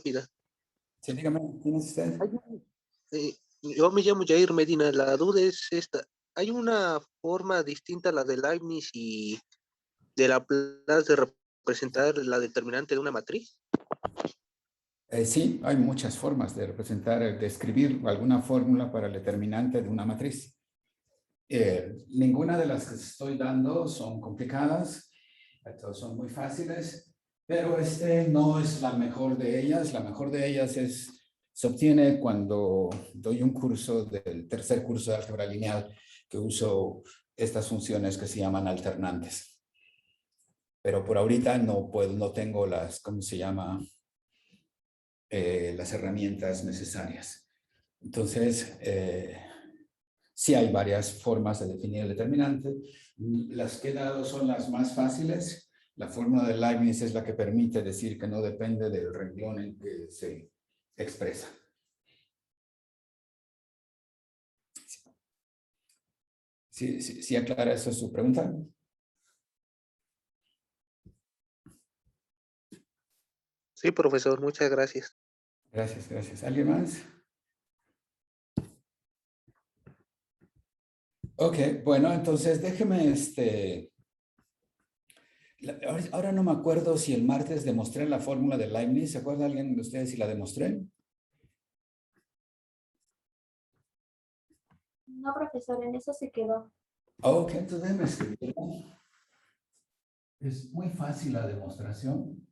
rápida. Sí, dígame, ¿quién es usted? Yo me llamo Jair Medina. La duda es esta. ¿Hay una forma distinta a la de Leibniz y de Laplace de representar la determinante de una matriz? Sí, hay muchas formas de representar, de escribir alguna fórmula para el determinante de una matriz. Ninguna de las que estoy dando son complicadas, todas son muy fáciles, pero no es la mejor de ellas. La mejor de ellas se obtiene cuando doy un curso del tercer curso de álgebra lineal, que uso estas funciones que se llaman alternantes. Pero por ahorita no tengo las, ¿cómo se llama? Las herramientas necesarias. Entonces, sí hay varias formas de definir el determinante. Las que he dado son las más fáciles. La fórmula de Leibniz es la que permite decir que no depende del renglón en que se expresa. ¿Sí aclara eso su pregunta? Sí, profesor, muchas gracias. Gracias. ¿Alguien más? Ok, bueno, entonces déjeme ahora no me acuerdo si el martes demostré la fórmula de Leibniz. ¿Se acuerda alguien de ustedes si la demostré? No, profesor, en eso se quedó. Ok, entonces déjeme escribirlo. Es muy fácil la demostración.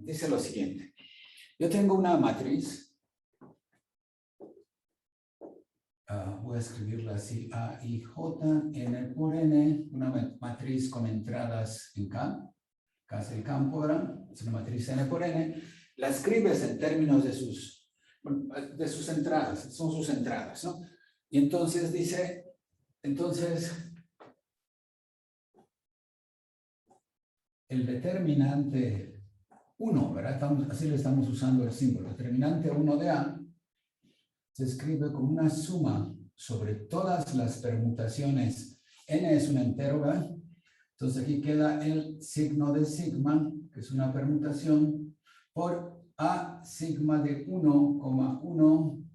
Dice lo siguiente. Yo tengo una matriz. Voy a escribirla así. A, I, J, N por N. Una matriz con entradas en K. K es el campo, ¿verdad? Es una matriz N por N. La escribes en términos de sus entradas. Son sus entradas, ¿no? Y entonces dice, el determinante 1, ¿verdad? Así le estamos usando el símbolo. Determinante 1 de A se escribe como una suma sobre todas las permutaciones. N es un entero, ¿verdad? Entonces aquí queda el signo de sigma, que es una permutación, por A sigma de 1,1,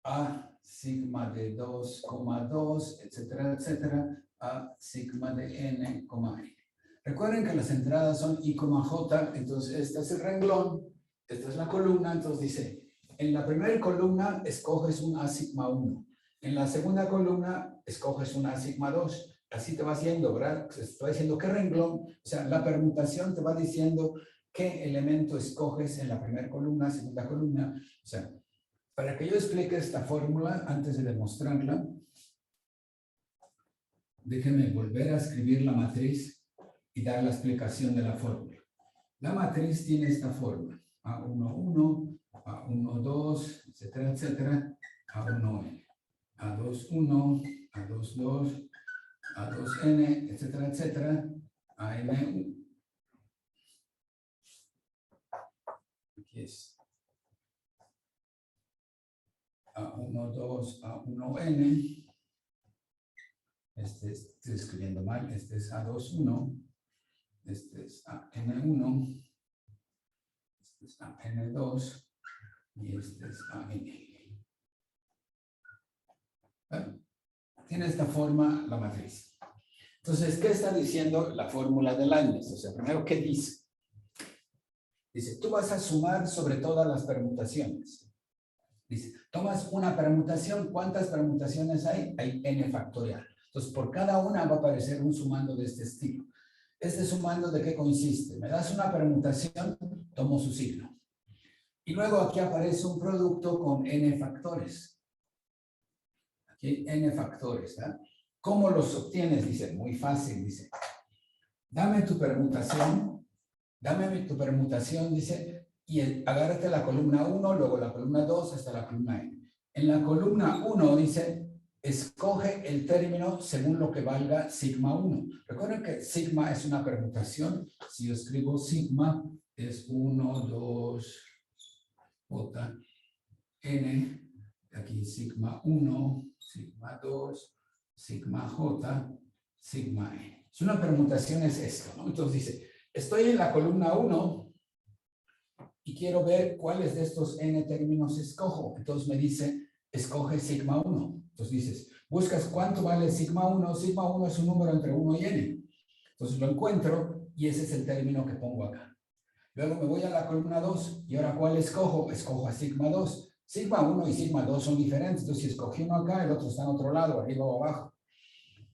A sigma de 2,2, etcétera, etcétera, A sigma de N, N. Recuerden que las entradas son I, J, entonces este es el renglón, esta es la columna, entonces dice, en la primera columna escoges un A sigma 1, en la segunda columna escoges un A sigma 2, así te va haciendo, ¿verdad? Te va diciendo qué renglón, o sea, la permutación te va diciendo qué elemento escoges en la primera columna, segunda columna, o sea, para que yo explique esta fórmula, antes de demostrarla, déjenme volver a escribir la matriz y dar la explicación de la fórmula. La matriz tiene esta fórmula. A11, A12, etcétera, etcétera, A1N, A21, A22, A2N, etcétera, etcétera, AN1. Aquí es A12, A1N. Estoy escribiendo mal. Este es A21. Este es AN1. Este es AN2. Y este es AN. Bueno, tiene esta forma la matriz. Entonces, ¿qué está diciendo la fórmula de Leibniz? O sea, primero, ¿qué dice? Dice, tú vas a sumar sobre todas las permutaciones. Dice, tomas una permutación, ¿cuántas permutaciones hay? Hay n factorial. Entonces, por cada una va a aparecer un sumando de este estilo. ¿Este sumando de qué consiste? Me das una permutación, tomo su signo. Y luego aquí aparece un producto con n factores. Aquí hay n factores, ¿verdad? ¿Cómo los obtienes? Dice, muy fácil, dice. Dame tu permutación, dice, y agárrate la columna 1, luego la columna 2, hasta la columna n. En la columna 1 dice, escoge el término según lo que valga sigma 1. Recuerden que sigma es una permutación. Si yo escribo sigma, es 1, 2, j, n. Aquí sigma 1, sigma 2, sigma j, sigma n. Es una permutación, es esto, ¿no? Entonces dice, estoy en la columna 1 y quiero ver cuáles de estos n términos escojo. Entonces me dice, escoge sigma 1. Entonces dices, buscas cuánto vale sigma 1. Sigma 1 es un número entre 1 y n. Entonces lo encuentro y ese es el término que pongo acá. Luego me voy a la columna 2 y ahora ¿cuál escojo? Escojo a sigma 2. Sigma 1 y sigma 2 son diferentes. Entonces si escogí uno acá, el otro está en otro lado, arriba o abajo.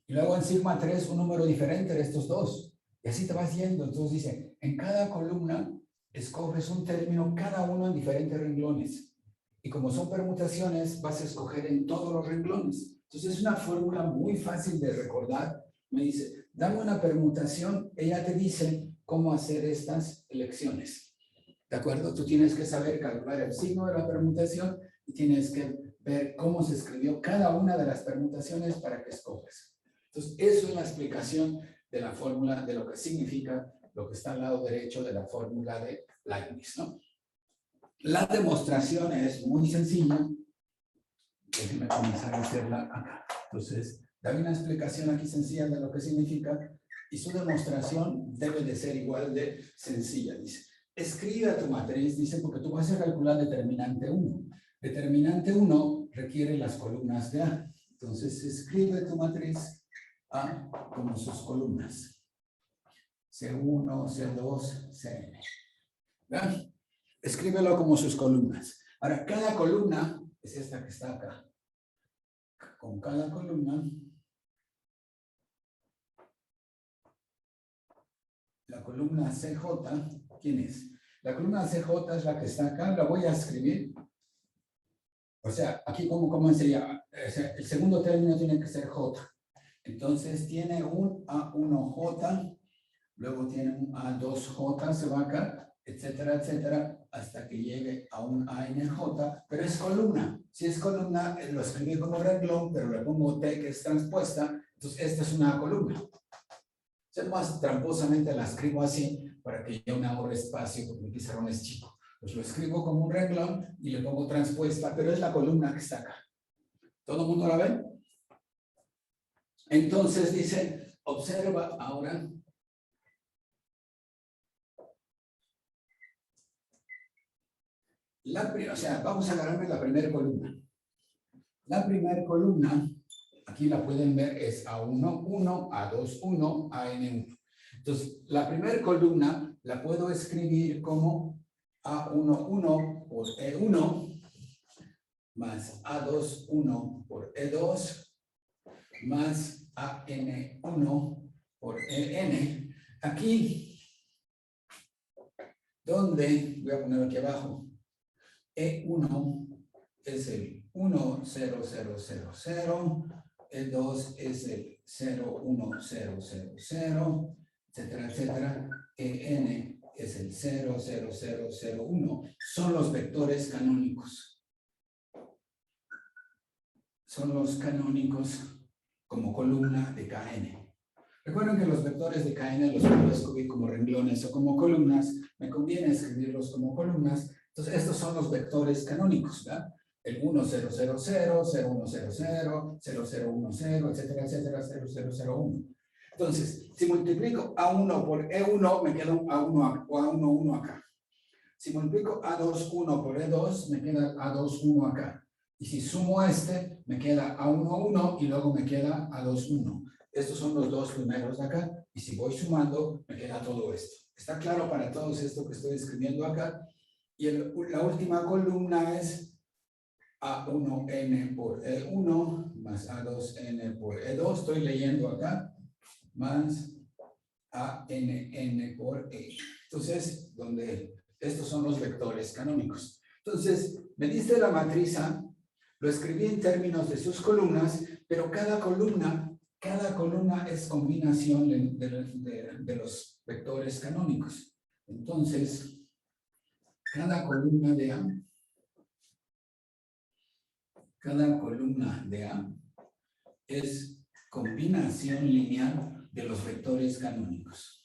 Y luego en sigma 3 un número diferente de estos dos. Y así te vas yendo. Entonces dice, en cada columna escoges un término, cada uno en diferentes renglones. Y como son permutaciones, vas a escoger en todos los renglones. Entonces es una fórmula muy fácil de recordar. Me dice, dame una permutación, ella te dice cómo hacer estas elecciones. ¿De acuerdo? Tú tienes que saber calcular el signo de la permutación y tienes que ver cómo se escribió cada una de las permutaciones para que escoges. Entonces, eso es la explicación de la fórmula, de lo que significa lo que está al lado derecho de la fórmula de Leibniz, ¿no? La demostración es muy sencilla. Déjenme comenzar a hacerla acá. Entonces, da una explicación aquí sencilla de lo que significa y su demostración debe de ser igual de sencilla. Dice, escribe tu matriz, dice, porque tú vas a calcular determinante 1. Determinante 1 requiere las columnas de A. Entonces, escribe tu matriz A como sus columnas. C1, C2, Cn. ¿Vean? Escríbelo como sus columnas. Ahora, cada columna es esta que está acá. Con cada columna, la columna CJ, ¿quién es? La columna CJ es la que está acá, la voy a escribir. O sea, aquí ¿cómo sería? El segundo término tiene que ser J. Entonces tiene un A1J, luego tiene un A2J, se va acá, etcétera, etcétera, hasta que llegue a un ANJ, pero es columna. Si es columna, lo escribí como renglón, pero le pongo T que es transpuesta, entonces esta es una columna. Yo más tramposamente la escribo así, para que yo me ahorre espacio, porque mi pizarrón es chico. Pues lo escribo como un renglón y le pongo transpuesta, pero es la columna que está acá. ¿Todo el mundo la ve? Entonces dice, observa ahora. O sea, vamos a agarrarme la primera columna. La primera columna, aquí la pueden ver, es A1, 1, A2, 1, AN1. Entonces, la primera columna la puedo escribir como A1, 1 por E1, más A2, 1 por E2, más AN1 por EN. Aquí, donde, voy a poner aquí abajo, E1 es el 1, 0, 0, 0, 0, E2 es el 0, 1, 0, 0, 0, etcétera, etcétera. EN es el 0, 0, 0, 0, 1. Son los vectores canónicos. Son los canónicos como columna de KN. Recuerden que los vectores de KN los puedo escribir como renglones o como columnas. Me conviene escribirlos como columnas. Entonces, estos son los vectores canónicos, ¿verdad? El 1, 0, 0, 0, 0, 1, 0, 0, 0, 0, 1, 0, etcétera, etcétera, 0, 0, 0, 1. Entonces, si multiplico A1 por E1, me queda un A1 o A1, 1 acá. Si multiplico A2, 1 por E2, me queda A2, 1 acá. Y si sumo este, me queda A1, 1 y luego me queda A2, 1. Estos son los dos primeros de acá. Y si voy sumando, me queda todo esto. ¿Está claro para todos esto que estoy escribiendo acá? Y la última columna es A1n por E1 más A2n por E2. Estoy leyendo acá. Más ANN por E. Entonces, estos son los vectores canónicos. Entonces, me diste la matriz A, lo escribí en términos de sus columnas, pero cada columna es combinación de los vectores canónicos. Entonces, cada columna de A es combinación lineal de los vectores canónicos.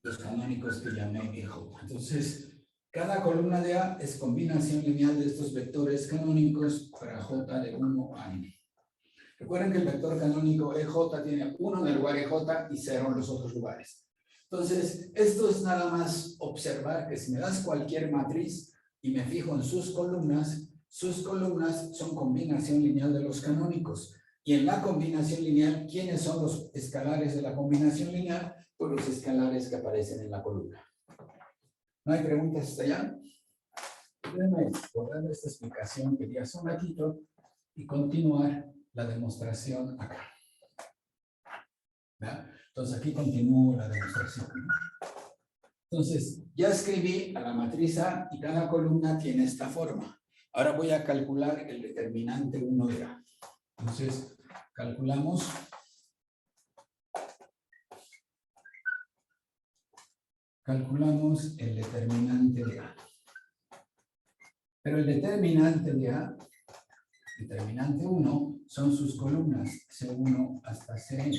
Los canónicos que llamé EJ. Entonces, cada columna de A es combinación lineal de estos vectores canónicos para J de 1 a N. Recuerden que el vector canónico EJ tiene 1 en el lugar EJ y 0 en los otros lugares. Entonces, esto es nada más observar que si me das cualquier matriz y me fijo en sus columnas son combinación lineal de los canónicos. Y en la combinación lineal, ¿quiénes son los escalares de la combinación lineal? Pues los escalares que aparecen en la columna. ¿No hay preguntas hasta allá? Déjenme borrar esta explicación que di hace un ratito y continuar la demostración acá. ¿Verdad? Entonces aquí continúo la demostración. Entonces, ya escribí a la matriz A y cada columna tiene esta forma. Ahora voy a calcular el determinante 1 de A. Entonces, calculamos el determinante de A. Pero el determinante de A, determinante 1, son sus columnas, C1 hasta Cn.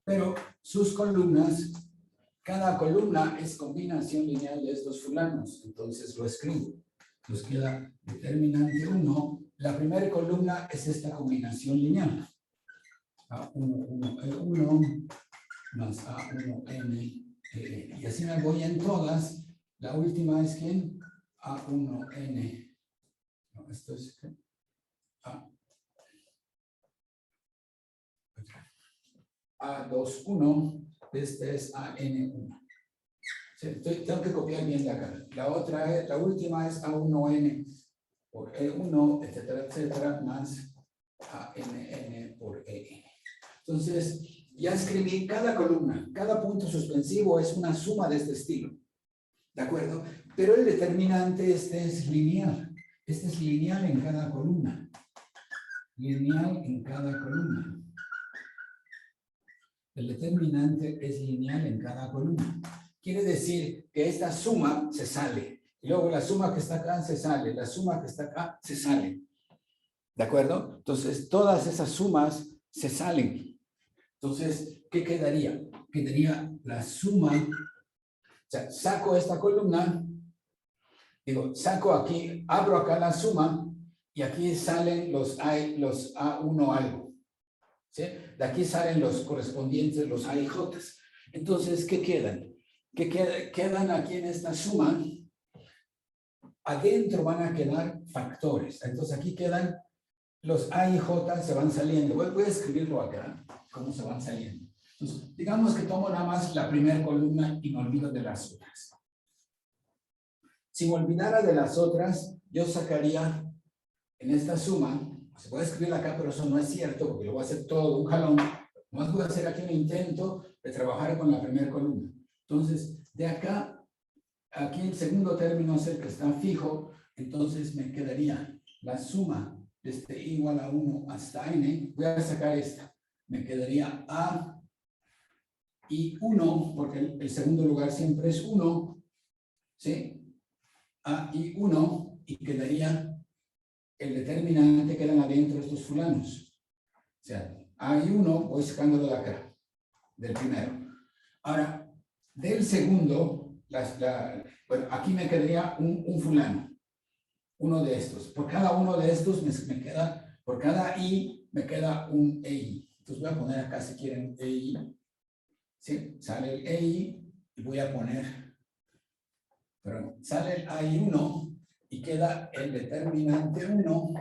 Pero sus columnas, cada columna es combinación lineal de estos fulanos. Entonces lo escribo. Nos queda determinante 1. La primera columna es esta combinación lineal. A1, más A1N. Y así me voy en todas. La última es ¿quién? A1N. No, esto es A21. Este es AN1. Tengo que copiar bien de acá. La última es A1N por E1, etcétera, etcétera, más ANN por EN. Entonces, ya escribí cada columna, cada punto suspensivo es una suma de este estilo. ¿De acuerdo? Pero el determinante este es lineal. Este es lineal en cada columna. Lineal en cada columna. El determinante es lineal en cada columna. Quiere decir que esta suma se sale. Y luego la suma que está acá se sale. La suma que está acá se sale. ¿De acuerdo? Entonces, todas esas sumas se salen. Entonces, ¿qué quedaría? Quedaría la suma. O sea, saco esta columna. Digo, saco aquí, abro acá la suma. Y aquí salen los A1 algo. ¿Sí? De aquí salen los correspondientes, los A y J. Entonces, ¿qué quedan? Quedan aquí en esta suma. Adentro van a quedar factores. Entonces, aquí quedan los A y J, se van saliendo. Voy a escribirlo acá, cómo se van saliendo. Entonces, digamos que tomo nada más la primera columna y me olvido de las otras. Si me olvidara de las otras, yo sacaría en esta suma. Se puede escribir acá, pero eso no es cierto, porque lo voy a hacer todo de un jalón. Nomás voy a hacer aquí un intento de trabajar con la primera columna. Entonces, de acá, aquí el segundo término es el que está fijo, entonces me quedaría la suma desde igual a 1 hasta n. Voy a sacar esta. Me quedaría A y 1, porque el segundo lugar siempre es 1. ¿Sí? A y 1, y quedaría el determinante quedan adentro de estos fulanos. O sea, A y 1 voy sacándolo de acá, del primero. Ahora, del segundo, bueno, aquí me quedaría un fulano, uno de estos. Por cada uno de estos me queda, por cada I me queda un EI. Entonces voy a poner acá si quieren EI. ¿Sí? Sale el EI y voy a poner, pero sale el AI1 y queda el determinante 1. O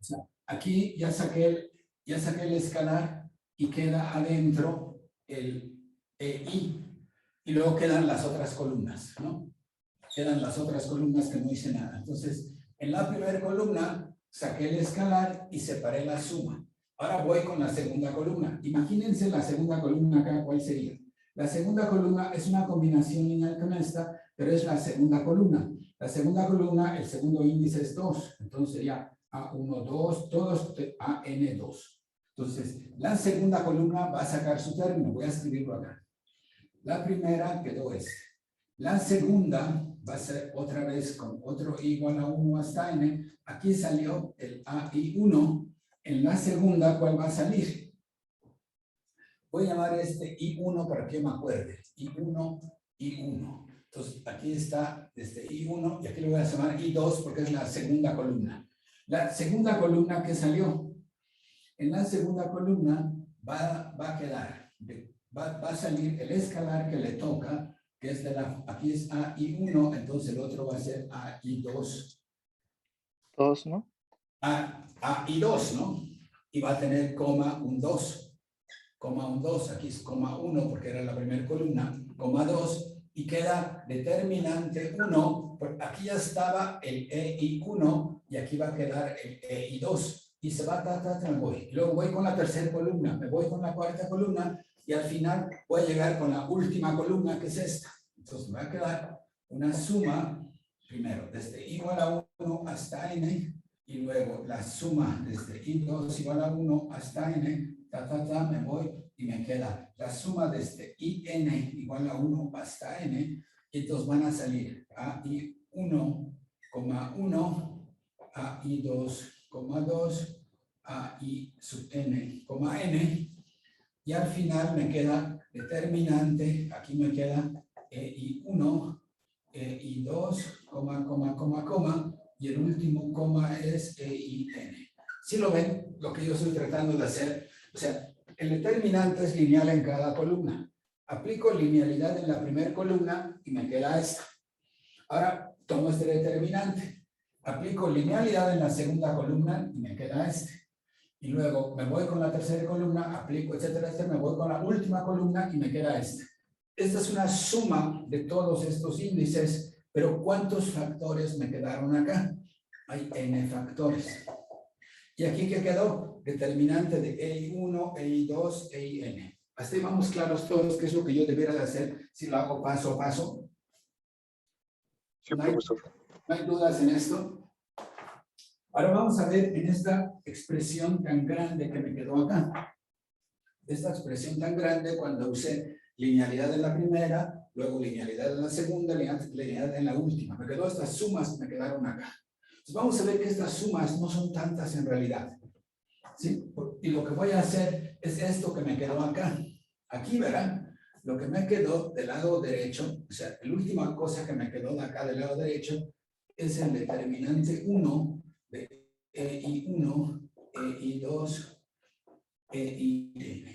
sea, aquí ya saqué el escalar y queda adentro el EI. Y luego quedan las otras columnas, ¿no? Quedan las otras columnas que no hice nada. Entonces, en la primera columna saqué el escalar y separé la suma. Ahora voy con la segunda columna. Imagínense la segunda columna acá, ¿cuál sería? La segunda columna es una combinación lineal con esta, pero es la segunda columna. La segunda columna, el segundo índice es 2. Entonces sería A1, 2, todos AN2. Entonces, la segunda columna va a sacar su término. Voy a escribirlo acá. La primera quedó este. La segunda va a ser otra vez con otro I igual a 1 hasta n. Aquí salió el AI1. En la segunda, ¿cuál va a salir? Voy a llamar este I1 para que me acuerde. I1, I1. Entonces, aquí está desde I1 y aquí lo voy a llamar I2 porque es la segunda columna. La segunda columna que salió, En la segunda columna va a quedar, va a salir el escalar que le toca, que es de la, aquí es AI1, entonces el otro va a ser AI2. 2, ¿no? AI2, ¿no? Y va a tener coma un 2. Coma un 2, aquí es coma 1 porque era la primera columna, coma 2, y queda determinante 1, aquí ya estaba el EI1 y aquí va a quedar el EI2. Y se va, me voy. Y luego voy con la tercera columna, me voy con la cuarta columna y al final voy a llegar con la última columna que es esta. Entonces me va a quedar una suma, primero, desde igual a 1 hasta n, y luego la suma desde I2 igual a 1 hasta n, me voy y me queda la suma desde IN igual a 1 hasta n, y entonces van a salir AI1, 1, AI2, 2, AI sub n, n, y al final me queda determinante, aquí me queda EI1, EI2, y el último coma es EIN. ¿Sí lo ven? Lo que yo estoy tratando de hacer. O sea, el determinante es lineal en cada columna. Aplico linealidad en la primera columna y me queda esta. Ahora tomo este determinante. Aplico linealidad en la segunda columna y me queda este. Y luego me voy con la tercera columna, aplico, etcétera, me voy con la última columna y me queda este. Esta es una suma de todos estos índices, pero ¿cuántos factores me quedaron acá? Hay n factores. ¿Y aquí qué quedó? Determinante de EI1, EI2, EIN. Hasta ahí vamos claros todos qué es lo que yo debiera de hacer si lo hago paso a paso. Sí, ¿No hay, profesor. ¿no hay dudas en esto? Ahora vamos a ver en esta expresión tan grande que me quedó acá. Esta expresión tan grande cuando usé linealidad en la primera, luego linealidad en la segunda, linealidad en la última. Me quedó estas sumas que me quedaron acá. Entonces vamos a ver que estas sumas no son tantas en realidad. ¿Sí? Y lo que voy a hacer es esto que me quedó acá. Aquí verán, lo que me quedó del lado derecho, o sea, la última cosa que me quedó de acá del lado derecho es el determinante 1 de EI1, EI2, EIN.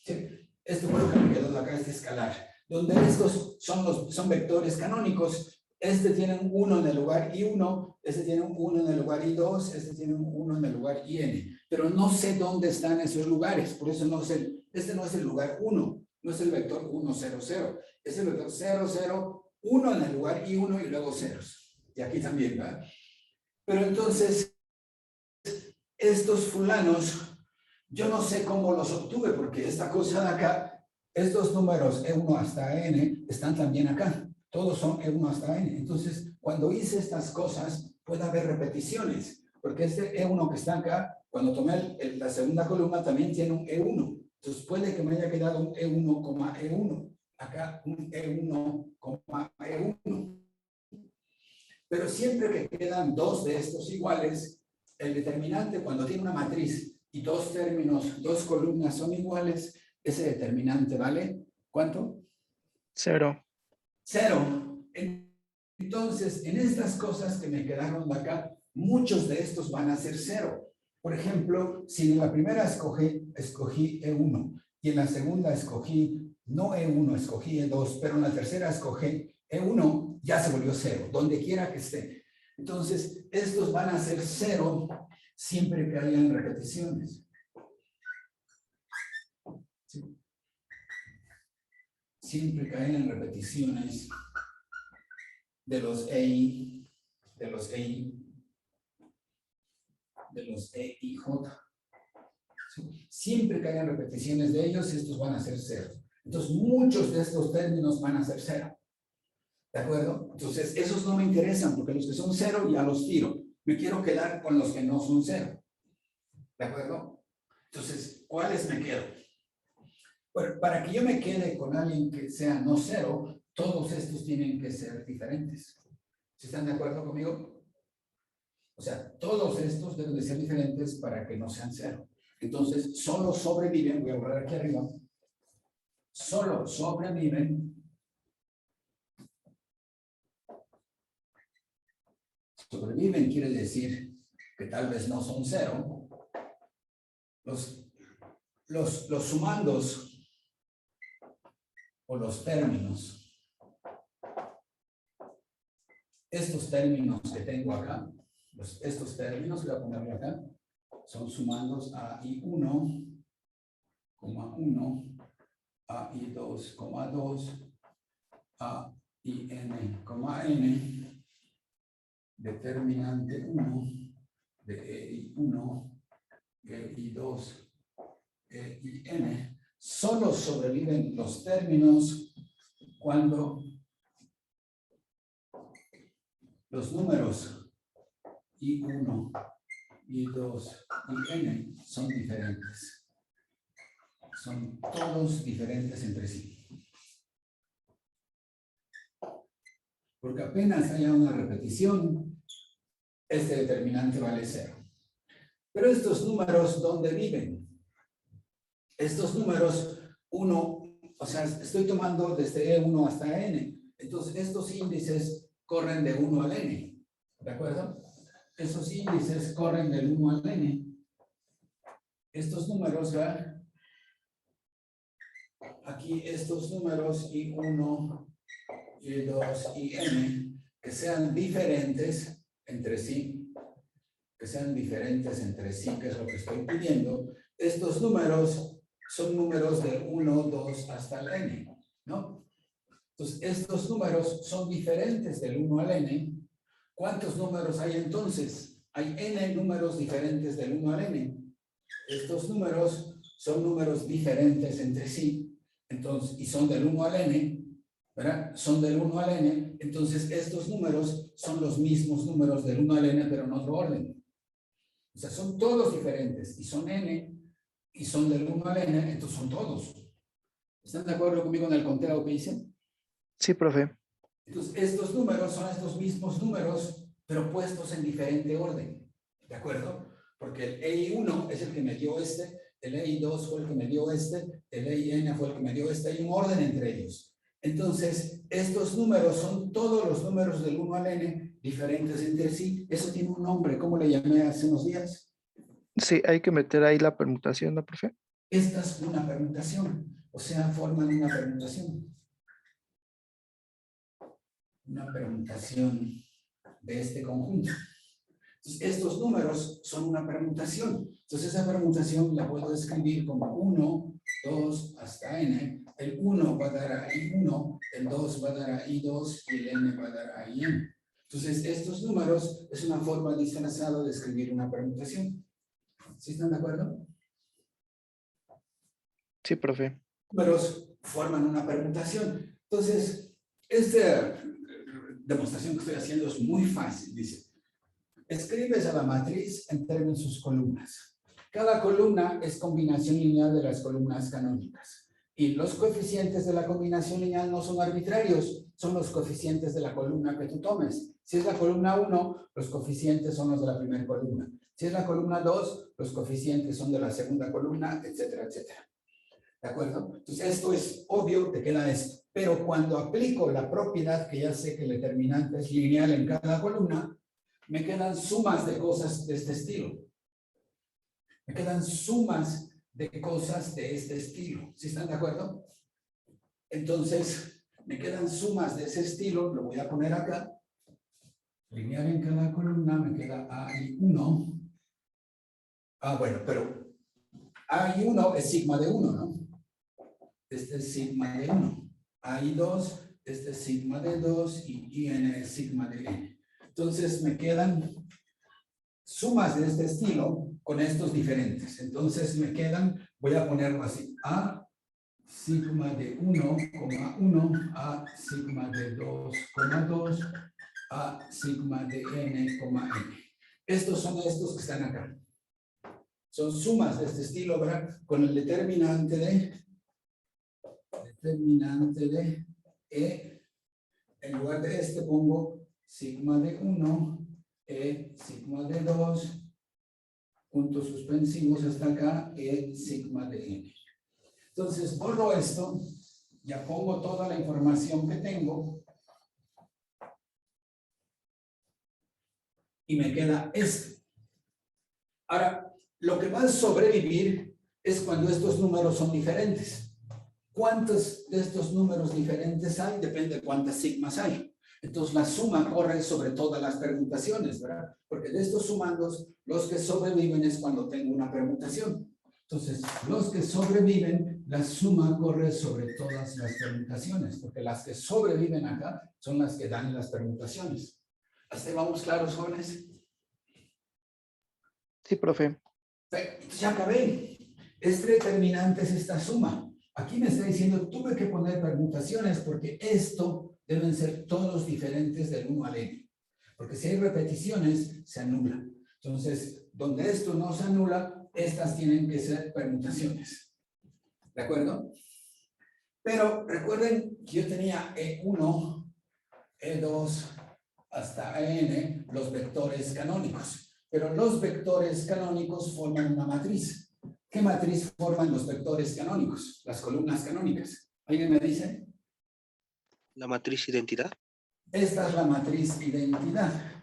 ¿Sí? Esto fue lo que me quedó de acá, este escalar. Donde estos son vectores canónicos, este tiene un 1 en el lugar I1, este tiene un 1 en el lugar I2, este tiene un 1 en el lugar IN. Pero no sé dónde están esos lugares, por eso no sé, este no es el lugar 1, no es el vector 1, 0, 0. Es el vector 0, 0, 1 en el lugar I1 y luego ceros. Y aquí también, ¿verdad? Pero entonces, estos fulanos, yo no sé cómo los obtuve, porque esta cosa de acá, estos números E1 hasta N están también acá. Todos son E1 hasta N. Entonces, cuando hice estas cosas, puede haber repeticiones, porque este E1 que está acá, cuando tomé la segunda columna, también tiene un E1. Entonces, puede que me haya quedado un E1, E1. Acá un E1, E1. Pero siempre que quedan dos de estos iguales, el determinante cuando tiene una matriz y dos términos, dos columnas son iguales, ese determinante vale, ¿cuánto? 0. 0. Entonces, en estas cosas que me quedaron de acá, muchos de estos van a ser 0. Por ejemplo, si en la primera escogí E1 y en la segunda escogí, no E1, escogí E2, pero en la tercera escogí E1, ya se volvió 0, donde quiera que esté. Entonces, estos van a ser 0 siempre que hayan repeticiones. ¿Sí? Siempre que hayan repeticiones de los EI, de los EI, de los EIJ. ¿Sí? Siempre que hayan repeticiones de ellos, estos van a ser 0. Entonces, muchos de estos términos van a ser 0. ¿De acuerdo? Entonces, esos no me interesan, porque los que son 0 ya los tiro. Me quiero quedar con los que no son 0. ¿De acuerdo? Entonces, ¿cuáles me quedo? Bueno, para que yo me quede con alguien que sea no 0, todos estos tienen que ser diferentes. ¿Sí están de acuerdo conmigo? O sea, todos estos deben de ser diferentes para que no sean 0. Entonces, solo sobreviven, voy a borrar aquí arriba, solo sobreviven quiere decir que tal vez no son 0, los sumandos o los términos, estos términos que tengo acá, estos términos, voy a ponerlo acá, son sumandos a I1, 1, a I2, 2, a IN, N, determinante 1, de EI1, EI2, EIN, solo sobreviven los términos cuando los números I1, I2 y N son diferentes. Son todos diferentes entre sí. Porque apenas haya una repetición, este determinante vale 0. Pero estos números, ¿dónde viven? Estos números, o sea, estoy tomando desde E1 hasta N. Entonces, estos índices corren de 1 al N. ¿De acuerdo? Esos índices corren del 1 al N. Estos números, ¿verdad? Aquí estos números I1, I2 y N, que sean diferentes entre sí, que es lo que estoy pidiendo. Estos números son números de 1, 2 hasta el N, ¿no? Entonces, estos números son diferentes del 1 al N. ¿Cuántos números hay entonces? Hay N números diferentes del 1 al N. Estos números son números diferentes entre sí, entonces, y son del 1 al N, ¿verdad? Son del 1 al N, entonces estos números son los mismos números del 1 al N, pero en otro orden. O sea, son todos diferentes, y son N, y son del 1 al N, entonces son todos. ¿Están de acuerdo conmigo en el conteo que hice? Sí, profe. Entonces, estos números son estos mismos números, pero puestos en diferente orden. ¿De acuerdo? Porque el EI1 es el que me dio este, el EI2 fue el que me dio este, el EIN fue el que me dio este, hay un orden entre ellos. Entonces, estos números son todos los números del 1 al N diferentes entre sí. Eso tiene un nombre, ¿cómo le llamé hace unos días? Sí, hay que meter ahí la permutación, ¿no, profe? Esta es una permutación, o sea, forman una permutación. Una permutación de este conjunto. Entonces, estos números son una permutación. Entonces, esa permutación la puedo escribir como 1, 2, hasta n. El 1 va a dar a I1, el 2 va a dar a I2 y el n va a dar a IN. Entonces, estos números es una forma disfrazada de escribir una permutación. ¿Sí están de acuerdo? Sí, profe. Números forman una permutación. Entonces, esta demostración que estoy haciendo es muy fácil. Dice, escribes a la matriz en términos de sus columnas. Cada columna es combinación lineal de las columnas canónicas. Y los coeficientes de la combinación lineal no son arbitrarios, son los coeficientes de la columna que tú tomes. Si es la columna 1, los coeficientes son los de la primera columna. Si es la columna 2, los coeficientes son de la segunda columna, etcétera, etcétera. ¿De acuerdo? Entonces, esto es obvio, te queda esto. Pero cuando aplico la propiedad, que ya sé que el determinante es lineal en cada columna, me quedan sumas de cosas de este estilo. Me quedan sumas de cosas de este estilo. ¿Sí están de acuerdo? Entonces, me quedan sumas de ese estilo, lo voy a poner acá. Lineal en cada columna, me queda AI1. Bueno, pero AI1 es sigma de 1, ¿no? Este es sigma de 1. AI2, este es sigma de 2 y IN es sigma de N. Entonces me quedan sumas de este estilo con estos diferentes. Entonces me quedan, voy a ponerlo así, A sigma de 1,1, A sigma de 2,2, A sigma de N, N. Estos son estos que están acá. Son sumas de este estilo, ¿verdad? Con el determinante de E, en lugar de este pongo sigma de 1, E sigma de 2, puntos suspensivos hasta acá, E sigma de N. Entonces borro esto, ya pongo toda la información que tengo y me queda esto. Ahora, Lo que va a sobrevivir es cuando estos números son diferentes. ¿Cuántos de estos números diferentes hay? Depende de cuántas sigmas hay. Entonces, la suma corre sobre todas las permutaciones, ¿verdad? Porque de estos sumandos, los que sobreviven es cuando tengo una permutación. Entonces, los que sobreviven, la suma corre sobre todas las permutaciones, porque las que sobreviven acá son las que dan las permutaciones. ¿Hasta ahí vamos claros, jóvenes? Sí, profe. Entonces, ya acabé. Este determinante es esta suma. Aquí me está diciendo, tuve que poner permutaciones porque esto deben ser todos diferentes del 1 al n. Porque si hay repeticiones, se anula. Entonces, donde esto no se anula, estas tienen que ser permutaciones. ¿De acuerdo? Pero recuerden que yo tenía E1, E2, hasta En, los vectores canónicos. Pero los vectores canónicos forman una matriz. ¿Qué matriz forman los vectores canónicos? Las columnas canónicas. ¿Alguien me dice? La matriz identidad. Esta es la matriz identidad.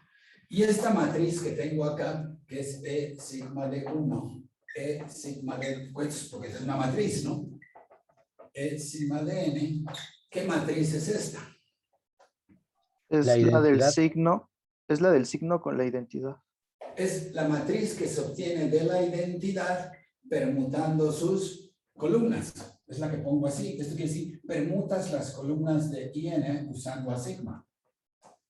Y esta matriz que tengo acá, que es E sigma de 1, E sigma de, pues, porque es una matriz, ¿no? E sigma de n, ¿qué matriz es esta? Es La la del identidad. signo. Es la del signo con la identidad. Es la matriz que se obtiene de la identidad permutando sus columnas. Es la que pongo así. Esto quiere decir, permutas las columnas de IN usando a sigma.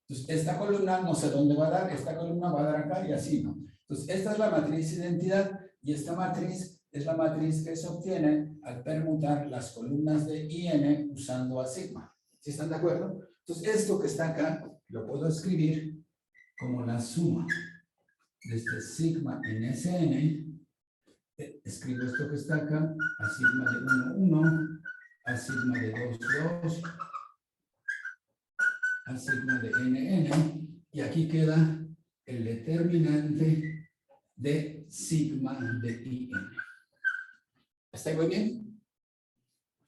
Entonces, esta columna no sé dónde va a dar, esta columna va a dar acá y así, ¿no? Entonces, esta es la matriz identidad y esta matriz es la matriz que se obtiene al permutar las columnas de IN usando a sigma. ¿Sí están de acuerdo? Entonces, esto que está acá lo puedo escribir como la suma de este sigma en Sn. Escribo esto que está acá, a sigma de 1, 1, a sigma de 2, 2, a sigma de n, y aquí queda el determinante de sigma de IN. ¿Está muy bien?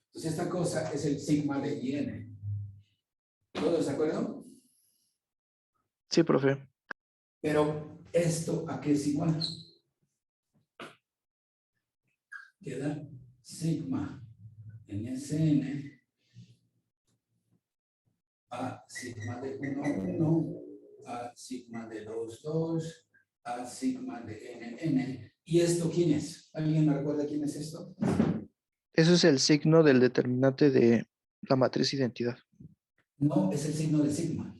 Entonces esta cosa es el sigma de IN. ¿Todos de acuerdo? Sí, profe. Pero esto, ¿a qué es igual? Queda sigma en Sn a sigma de 1, 1, a sigma de 2, 2, a sigma de n. ¿Y esto quién es? ¿Alguien me recuerda quién es esto? Eso es el signo del determinante de la matriz identidad. No, es el signo de sigma.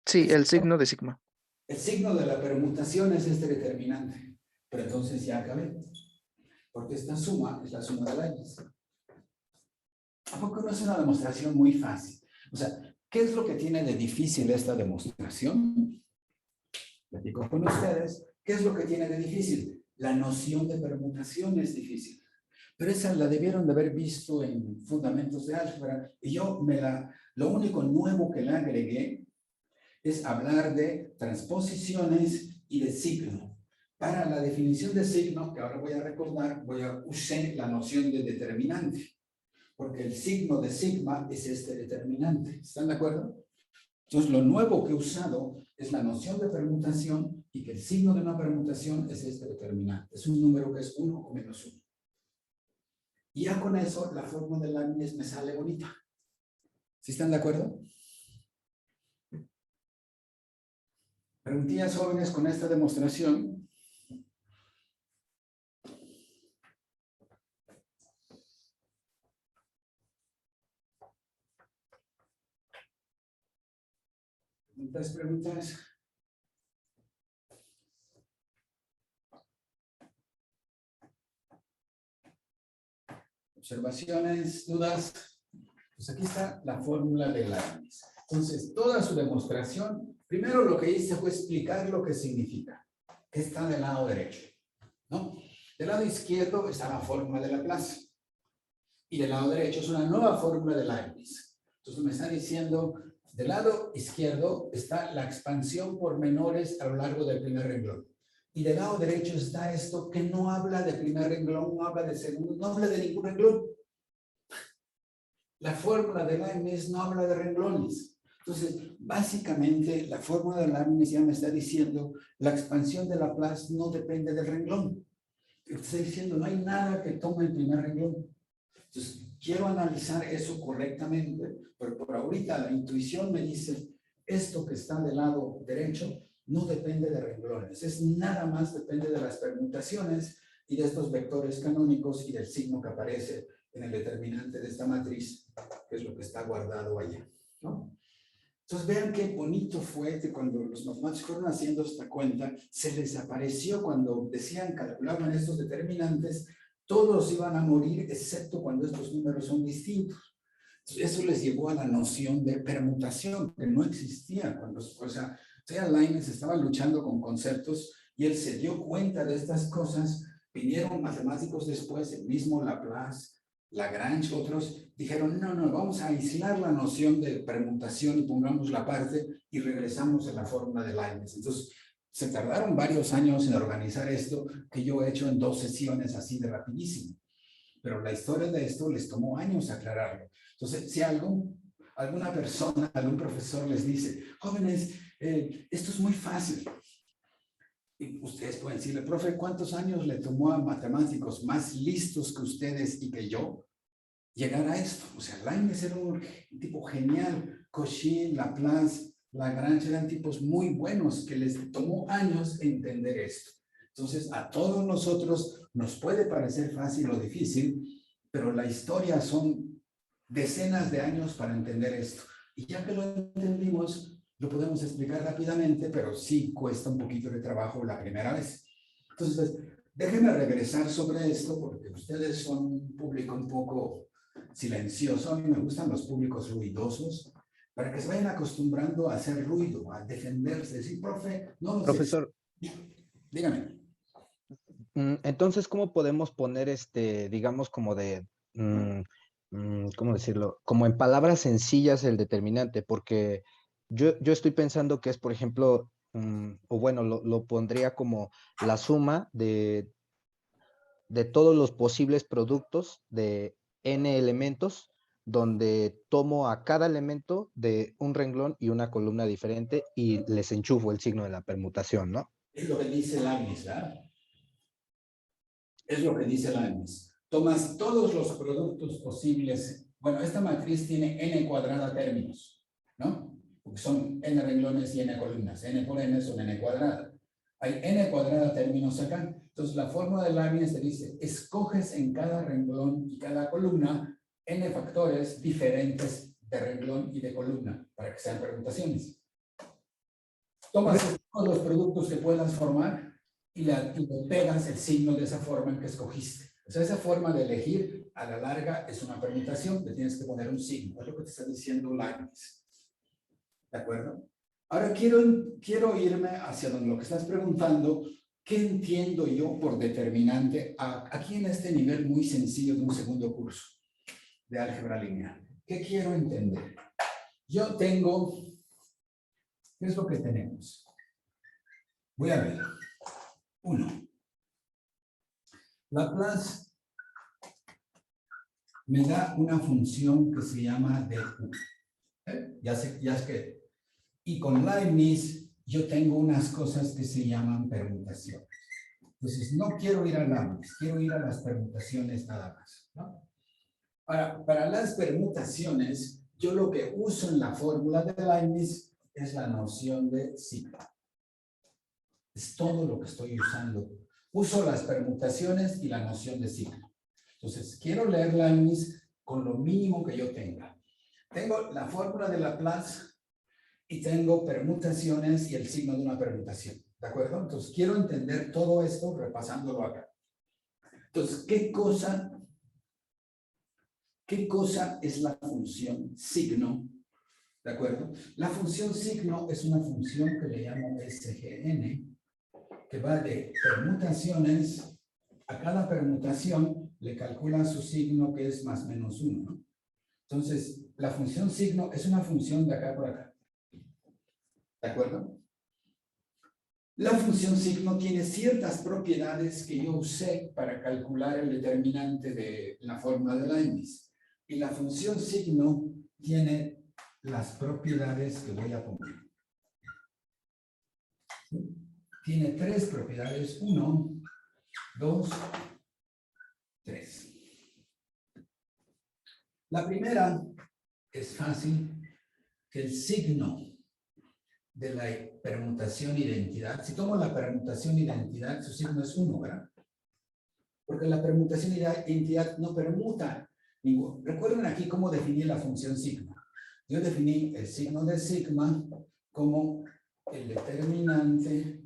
Sí, el signo de sigma. El signo de la permutación es este determinante. Pero entonces ya acabé. Porque esta suma es la suma de Leibniz. ¿A poco no es una demostración muy fácil? O sea, ¿qué es lo que tiene de difícil esta demostración? Platico con ustedes. ¿Qué es lo que tiene de difícil? La noción de permutación es difícil. Pero esa la debieron de haber visto en fundamentos de álgebra. Y yo lo único nuevo que le agregué es hablar de transposiciones y de signo. Para la definición de signo, que ahora voy a recordar, voy a usar la noción de determinante. Porque el signo de sigma es este determinante. ¿Están de acuerdo? Entonces, lo nuevo que he usado es la noción de permutación y que el signo de una permutación es este determinante. Es un número que es 1 o menos 1. Y ya con eso, la forma de Leibniz me sale bonita. ¿Sí están de acuerdo? Preguntillas jóvenes con esta demostración. Preguntas. Observaciones, dudas. Pues aquí está la fórmula de Leibniz. Entonces, toda su demostración, primero lo que hice fue explicar lo que significa. Que está del lado derecho, ¿no? Del lado izquierdo está la fórmula de Laplace. Y del lado derecho es una nueva fórmula de Leibniz. Entonces me está diciendo, del lado izquierdo está la expansión por menores a lo largo del primer renglón. Y del lado derecho está esto que no habla de primer renglón, no habla de segundo, no habla de ningún renglón. La fórmula de Leibniz no habla de renglones. Entonces, básicamente, la fórmula de Leibniz ya me está diciendo, la expansión de Laplace no depende del renglón. Está diciendo, no hay nada que tome el primer renglón. Entonces, quiero analizar eso correctamente, pero por ahorita la intuición me dice, esto que está del lado derecho no depende de renglones, es nada más depende de las permutaciones y de estos vectores canónicos y del signo que aparece en el determinante de esta matriz, que es lo que está guardado allá, ¿no? Entonces vean qué bonito fue que cuando los matemáticos fueron haciendo esta cuenta, se les apareció cuando decían, calculaban estos determinantes, todos iban a morir excepto cuando estos números son distintos. Entonces, eso les llevó a la noción de permutación, que no existía. Cuando, o sea, Leibniz estaba luchando con conceptos y él se dio cuenta de estas cosas. Vinieron matemáticos después, el mismo Laplace, Lagrange, otros, dijeron, no, vamos a aislar la noción de permutación y pongamos la parte y regresamos a la fórmula de Leibniz. Entonces, se tardaron varios años en organizar esto, que yo he hecho en 2 sesiones así de rapidísimo. Pero la historia de esto les tomó años aclararlo. Entonces, si alguna persona, algún profesor les dice, jóvenes, esto es muy fácil. Y ustedes pueden decirle, profe, ¿cuántos años le tomó a matemáticos más listos que ustedes y que yo llegar a esto? O sea, Leibniz era un tipo genial. Cauchy, Laplace, Lagrange eran tipos muy buenos que les tomó años entender esto. Entonces, a todos nosotros nos puede parecer fácil o difícil, pero la historia son decenas de años para entender esto. Y ya que lo entendimos, lo podemos explicar rápidamente, pero sí cuesta un poquito de trabajo la primera vez. Entonces, déjenme regresar sobre esto, porque ustedes son un público un poco silencioso. A mí me gustan los públicos ruidosos, para que se vayan acostumbrando a hacer ruido, a defenderse, decir, profe, no lo sé. Profesor, Dígame. entonces, ¿cómo podemos poner digamos, como de, ¿cómo decirlo? Como en palabras sencillas el determinante, porque yo estoy pensando que es, por ejemplo, o bueno, lo pondría como la suma de todos los posibles productos de n elementos, donde tomo a cada elemento de un renglón y una columna diferente y les enchufo el signo de la permutación, ¿no? Es lo que dice Leibniz, ¿verdad? Es lo que dice Leibniz. Tomas todos los productos posibles. Bueno, esta matriz tiene n cuadrada términos, ¿no? Porque son n renglones y n columnas. N por n son n cuadrada. Hay n cuadrada términos acá. Entonces, la fórmula de Leibniz te dice, escoges en cada renglón y cada columna n factores diferentes de renglón y de columna para que sean permutaciones. Tomas todos los productos que puedas formar y le pegas el signo de esa forma en que escogiste. O sea, esa forma de elegir a la larga es una permutación, le tienes que poner un signo. Es lo que te está diciendo Leibniz. ¿De acuerdo? Ahora quiero irme hacia donde lo que estás preguntando, ¿qué entiendo yo por determinante aquí en este nivel muy sencillo de un segundo curso de álgebra lineal? ¿Qué quiero entender? Yo tengo, ¿qué es lo que tenemos? Voy a ver. 1. Laplace me da una función que se llama du. Ya es que. Y con Leibniz yo tengo unas cosas que se llaman permutaciones. Entonces no quiero ir a Leibniz, quiero ir a las permutaciones nada más, ¿no? Ahora, para las permutaciones, yo lo que uso en la fórmula de Leibniz es la noción de signo. Es todo lo que estoy usando. Uso las permutaciones y la noción de signo. Entonces, quiero leer Leibniz con lo mínimo que yo tenga. Tengo la fórmula de Laplace y tengo permutaciones y el signo de una permutación. ¿De acuerdo? Entonces, quiero entender todo esto repasándolo acá. Entonces, ¿qué cosa es la función signo? ¿De acuerdo? La función signo es una función que le llamo SGN, que va de permutaciones, a cada permutación le calcula su signo que es más menos 1, ¿no? Entonces, la función signo es una función de acá por acá. ¿De acuerdo? La función signo tiene ciertas propiedades que yo usé para calcular el determinante de la fórmula de Leibniz. Y la función signo tiene las propiedades que voy a poner. Tiene 3 propiedades, 1, 2, 3. La primera es fácil, que el signo de la permutación identidad, si tomo la permutación identidad, su signo es 1, ¿verdad? Porque la permutación identidad no permuta ningún. Recuerden aquí cómo definí la función sigma. Yo definí el signo de sigma como el determinante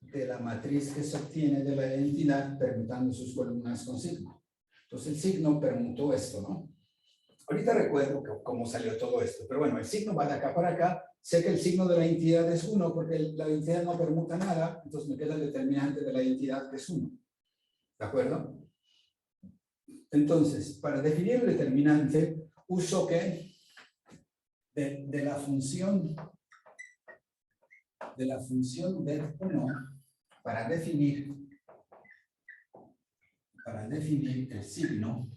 de la matriz que se obtiene de la identidad permutando sus columnas con sigma. Entonces el signo permutó esto, ¿no? Ahorita recuerdo cómo salió todo esto, pero bueno, el signo va de acá para acá. Sé que el signo de la identidad es 1 porque la identidad no permuta nada, entonces me queda el determinante de la identidad que es 1. ¿De acuerdo? Entonces, para definir el determinante, uso que de la función de 1 para definir el signo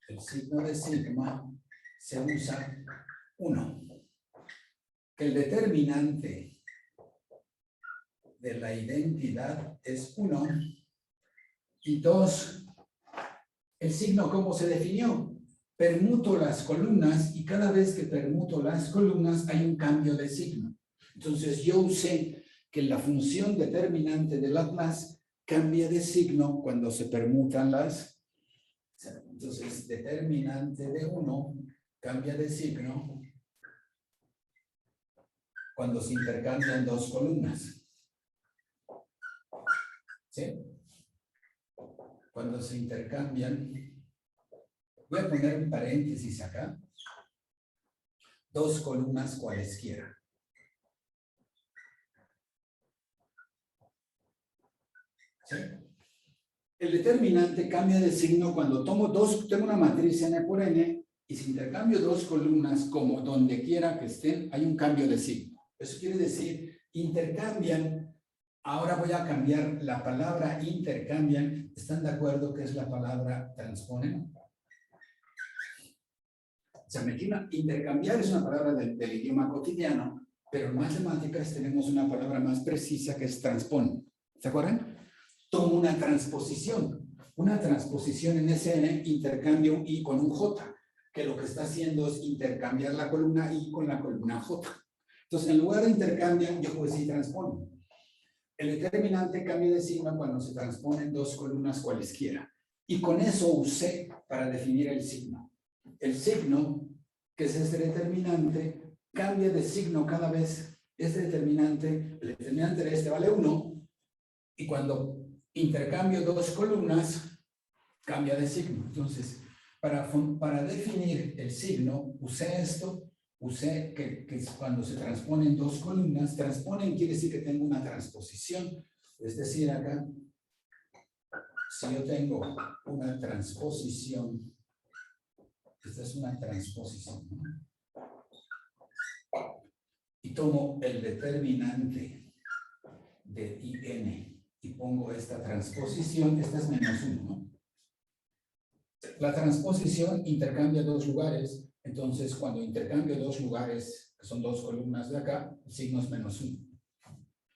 de sigma se usa 1. Que el determinante de la identidad es 1 y 2. El signo, ¿cómo se definió? Permuto las columnas y cada vez que permuto las columnas hay un cambio de signo. Entonces yo usé que la función determinante de Laplace cambia de signo cuando se permutan las. Entonces determinante de 1 cambia de signo cuando se intercambian 2 columnas. ¿Sí? Cuando se intercambian, voy a poner un paréntesis acá, 2 columnas cualesquiera. ¿Sí? El determinante cambia de signo cuando tengo una matriz n por n, y si intercambio 2 columnas como donde quiera que estén, hay un cambio de signo. Eso quiere decir, intercambian. Ahora voy a cambiar la palabra intercambian. ¿Están de acuerdo que es la palabra transponen? O sea, intercambiar es una palabra del idioma cotidiano, pero en matemáticas tenemos una palabra más precisa que es transponen. ¿Se acuerdan? Tomo una transposición. Una transposición en Sn intercambio un i con un j, que lo que está haciendo es intercambiar la columna i con la columna j. Entonces, en lugar de intercambian, yo puedo decir transponen. El determinante cambia de signo cuando se transponen 2 columnas cualesquiera. Y con eso usé para definir el signo. El signo, que es este determinante, cambia de signo cada vez. El determinante de este vale 1, y cuando intercambio 2 columnas, cambia de signo. Entonces, para definir el signo, usé esto, usé que cuando se transponen 2 columnas, transponen quiere decir que tengo una transposición. Es decir, acá, si yo tengo una transposición, esta es una transposición, ¿no? Y tomo el determinante de IN y pongo esta transposición, esta es menos 1, ¿no? La transposición intercambia 2 lugares, entonces cuando intercambio 2 lugares, que son 2 columnas de acá, el signo es menos 1.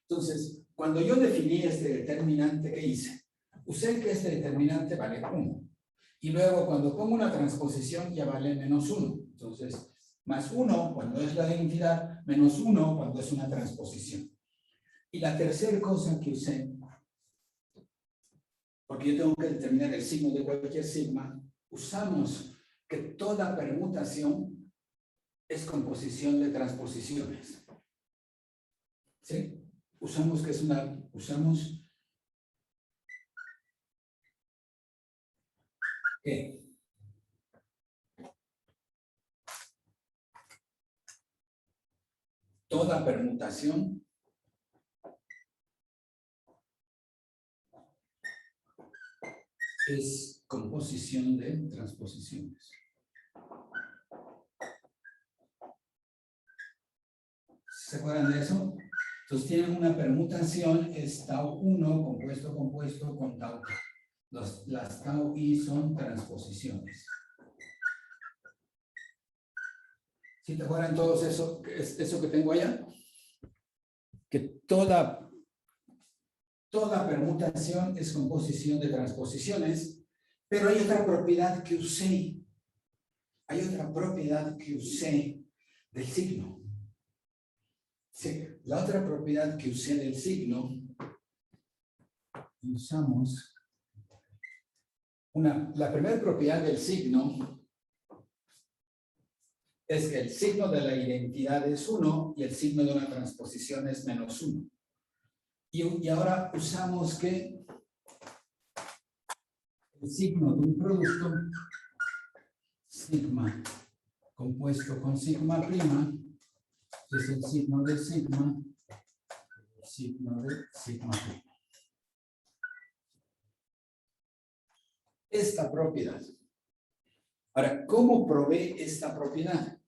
Entonces, cuando yo definí este determinante, ¿qué hice? Usé que este determinante vale 1. Y luego cuando pongo una transposición ya vale menos 1. Entonces, más 1 cuando es la identidad, menos 1 cuando es una transposición. Y la tercera cosa que usé, porque yo tengo que determinar el signo de cualquier sigma, usamos que toda permutación es composición de transposiciones. ¿Sí? Usamos que es ¿qué? Toda permutación es composición de transposiciones. ¿Se acuerdan de eso? Entonces tienen una permutación, es tau 1 compuesto con tau k. Las tau i son transposiciones. ¿Sí te acuerdan todos eso que tengo allá? Que toda permutación es composición de transposiciones, pero hay otra propiedad que usé. Hay otra propiedad que usé del signo. Sí, la otra propiedad que usé del signo, usamos la primera propiedad del signo es que el signo de la identidad es 1 y el signo de una transposición es -1. Y ahora usamos que el signo de un producto, sigma compuesto con sigma prima, es el signo de sigma prima. Esta propiedad. Ahora, ¿cómo probé esta propiedad?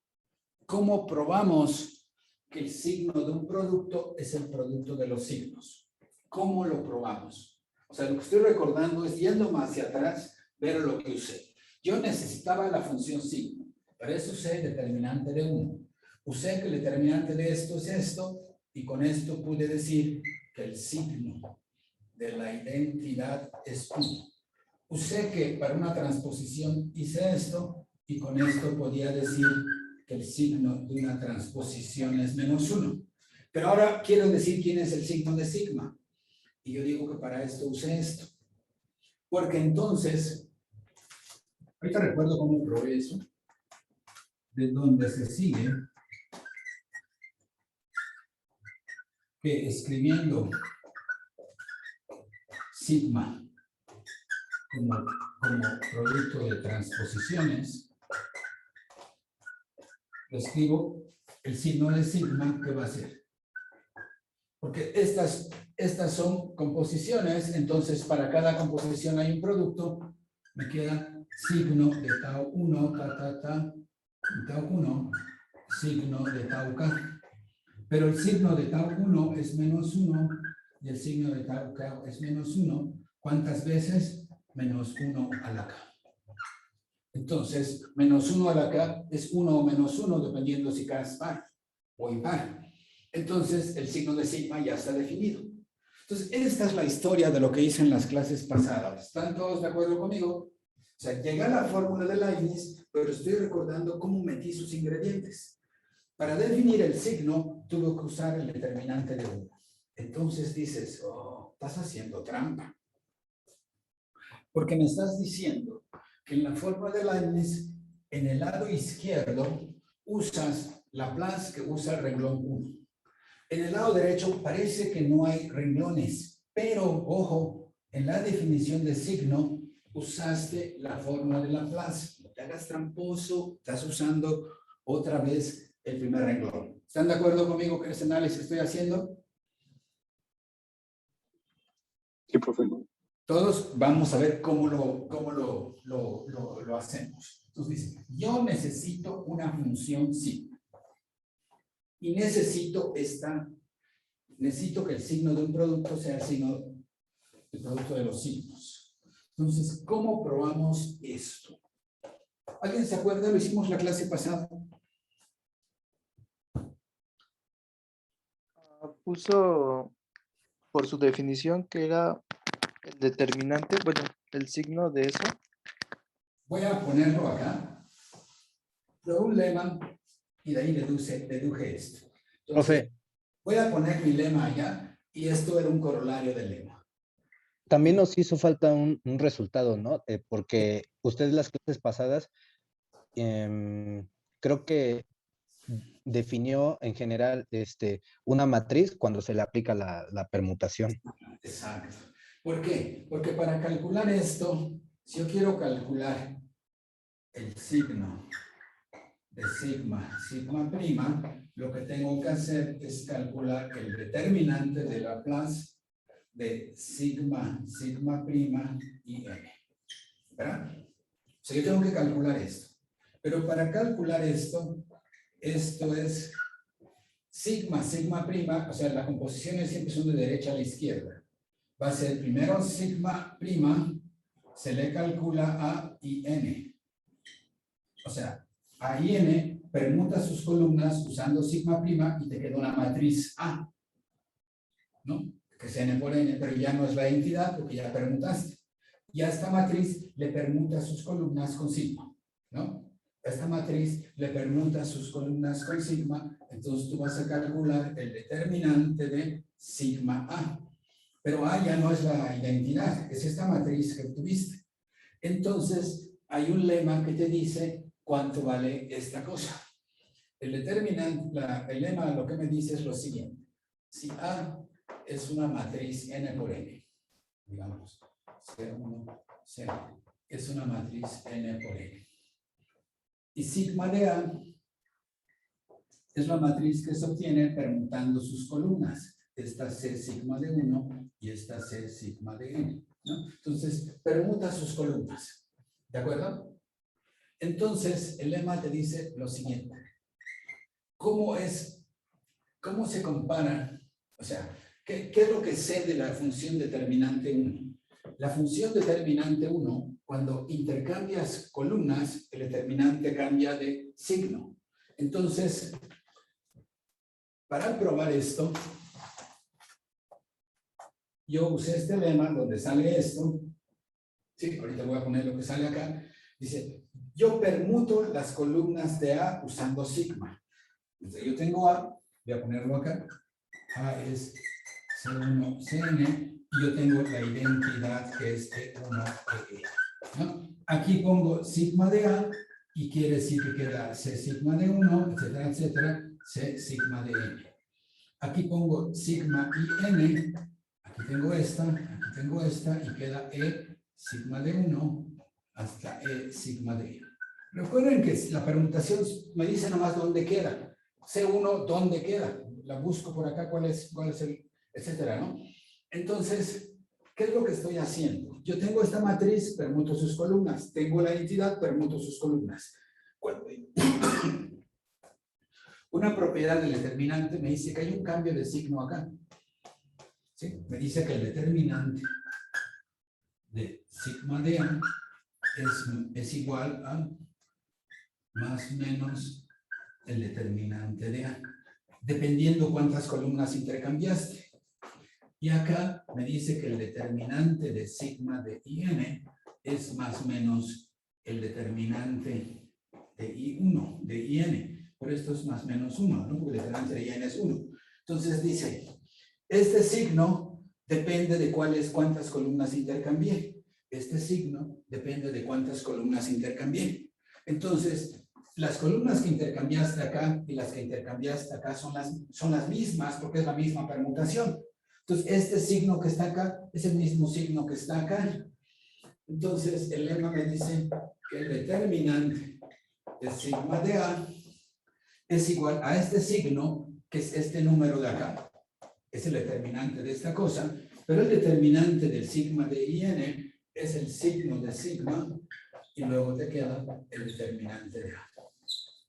¿Cómo probamos que el signo de un producto es el producto de los signos? ¿Cómo lo probamos? O sea, lo que estoy recordando es, yendo más hacia atrás, ver lo que usé. Yo necesitaba la función signo. Para eso usé determinante de 1. Usé que el determinante de esto es esto, y con esto pude decir que el signo de la identidad es 1. Usé que para una transposición hice esto, y con esto podía decir que el signo de una transposición es -1. Pero ahora quiero decir quién es el signo de sigma. Y yo digo que para esto usé esto. Porque entonces, ahorita recuerdo cómo probé eso, de donde se sigue que escribiendo sigma como producto de transposiciones, lo escribo, el signo de sigma, ¿qué va a ser? Porque estas son composiciones, entonces para cada composición hay un producto, me queda signo de tau 1, tau 1, signo de tau k. Pero el signo de tau 1 es -1 y el signo de tau k es -1. ¿Cuántas veces? -1 a la k. Entonces, -1 a la k es 1 o -1, dependiendo si k es par o impar. Entonces, el signo de sigma ya está definido. Entonces, esta es la historia de lo que hice en las clases pasadas. ¿Están todos de acuerdo conmigo? O sea, llegué a la fórmula de Leibniz, pero estoy recordando cómo metí sus ingredientes. Para definir el signo, tuve que usar el determinante de 1. Entonces dices, oh, estás haciendo trampa. Porque me estás diciendo que en la fórmula de Leibniz, en el lado izquierdo, usas Laplace, que usa el renglón 1. En el lado derecho parece que no hay renglones, pero, ojo, en la definición de signo, usaste la fórmula de Laplace. No te hagas tramposo, estás usando otra vez el primer renglón. ¿Están de acuerdo conmigo que ese análisis estoy haciendo? Sí, profe. Todos vamos a ver cómo lo hacemos. Entonces dice, yo necesito una función sigma. Y necesito que el signo de un producto sea el signo del producto de los signos. Entonces, ¿cómo probamos esto? ¿Alguien se acuerda? Lo hicimos la clase pasada. Puso por su definición que era el determinante, bueno, el signo de eso. Voy a ponerlo acá. Pero un lema y de ahí deduje esto. Entonces, Profe, voy a poner mi lema allá y esto era un corolario del lema. también nos hizo falta un resultado, ¿no? Porque ustedes las clases pasadas, creo que definió en general una matriz cuando se le aplica la permutación. Exacto. ¿Por qué? Porque para calcular esto, si yo quiero calcular el signo de sigma prima, lo que tengo que hacer es calcular el determinante de Laplace de sigma prima y n. ¿Verdad? O sea, yo tengo que calcular esto. Pero para calcular esto es sigma prima, o sea, las composiciones siempre son de derecha a la izquierda. Va a ser primero sigma prima, se le calcula a y n. O sea, a y n permuta sus columnas usando sigma prima y te queda una matriz A, ¿no? Que es n por n, pero ya no es la entidad porque ya permutaste. Y a esta matriz le permuta sus columnas con sigma, ¿no? A esta matriz le permuta sus columnas con sigma, entonces tú vas a calcular el determinante de sigma A. Pero A ya no es la identidad, es esta matriz que tuviste. Entonces, hay un lema que te dice cuánto vale esta cosa. El determinante, el lema lo que me dice es lo siguiente. Si A es una matriz n por n, digamos, C1, C, es una matriz n por n. Y sigma de A es la matriz que se obtiene permutando sus columnas. Esta C sigma de 1 y esta C sigma de n, ¿no? Entonces, permuta sus columnas. ¿De acuerdo? Entonces, el lema te dice lo siguiente. ¿Cómo se compara? O sea, ¿qué es lo que sé de la función determinante 1? La función determinante 1, cuando intercambias columnas, el determinante cambia de signo. Entonces, para probar esto, yo usé este lema donde sale esto. Sí, ahorita voy a poner lo que sale acá. Dice, yo permuto las columnas de A usando sigma. Entonces, yo tengo A, voy a ponerlo acá. A es C1, Cn, y yo tengo la identidad que es E1, E, ¿no? Aquí pongo sigma de A, y quiere decir que queda C sigma de 1, etcétera, etcétera, C sigma de n. Aquí pongo sigma y n, aquí tengo esta, y queda E sigma de 1 hasta E sigma de n. Recuerden que la permutación me dice nomás dónde queda. C1, ¿dónde queda? La busco por acá, cuál es el, etcétera, ¿no? Entonces, ¿qué es lo que estoy haciendo? Yo tengo esta matriz, permuto sus columnas. Tengo la entidad, permuto sus columnas. Una propiedad del determinante me dice que hay un cambio de signo acá. ¿Sí? Me dice que el determinante de sigma de A es igual a más menos el determinante de A, dependiendo cuántas columnas intercambiaste. Y acá me dice que el determinante de sigma de IN es más menos el determinante de I1, de IN. Por esto es más menos 1, ¿no? Porque el determinante de IN es 1. Entonces dice, este signo depende de cuántas columnas intercambié. Este signo depende de cuántas columnas intercambié. Entonces, las columnas que intercambiaste acá y las que intercambiaste acá son las mismas porque es la misma permutación. Entonces, este signo que está acá es el mismo signo que está acá. Entonces, el lema me dice que el determinante de sigma de A es igual a este signo, que es este número de acá. Es el determinante de esta cosa, pero el determinante del sigma de IN es el signo de sigma y luego te queda el determinante de A.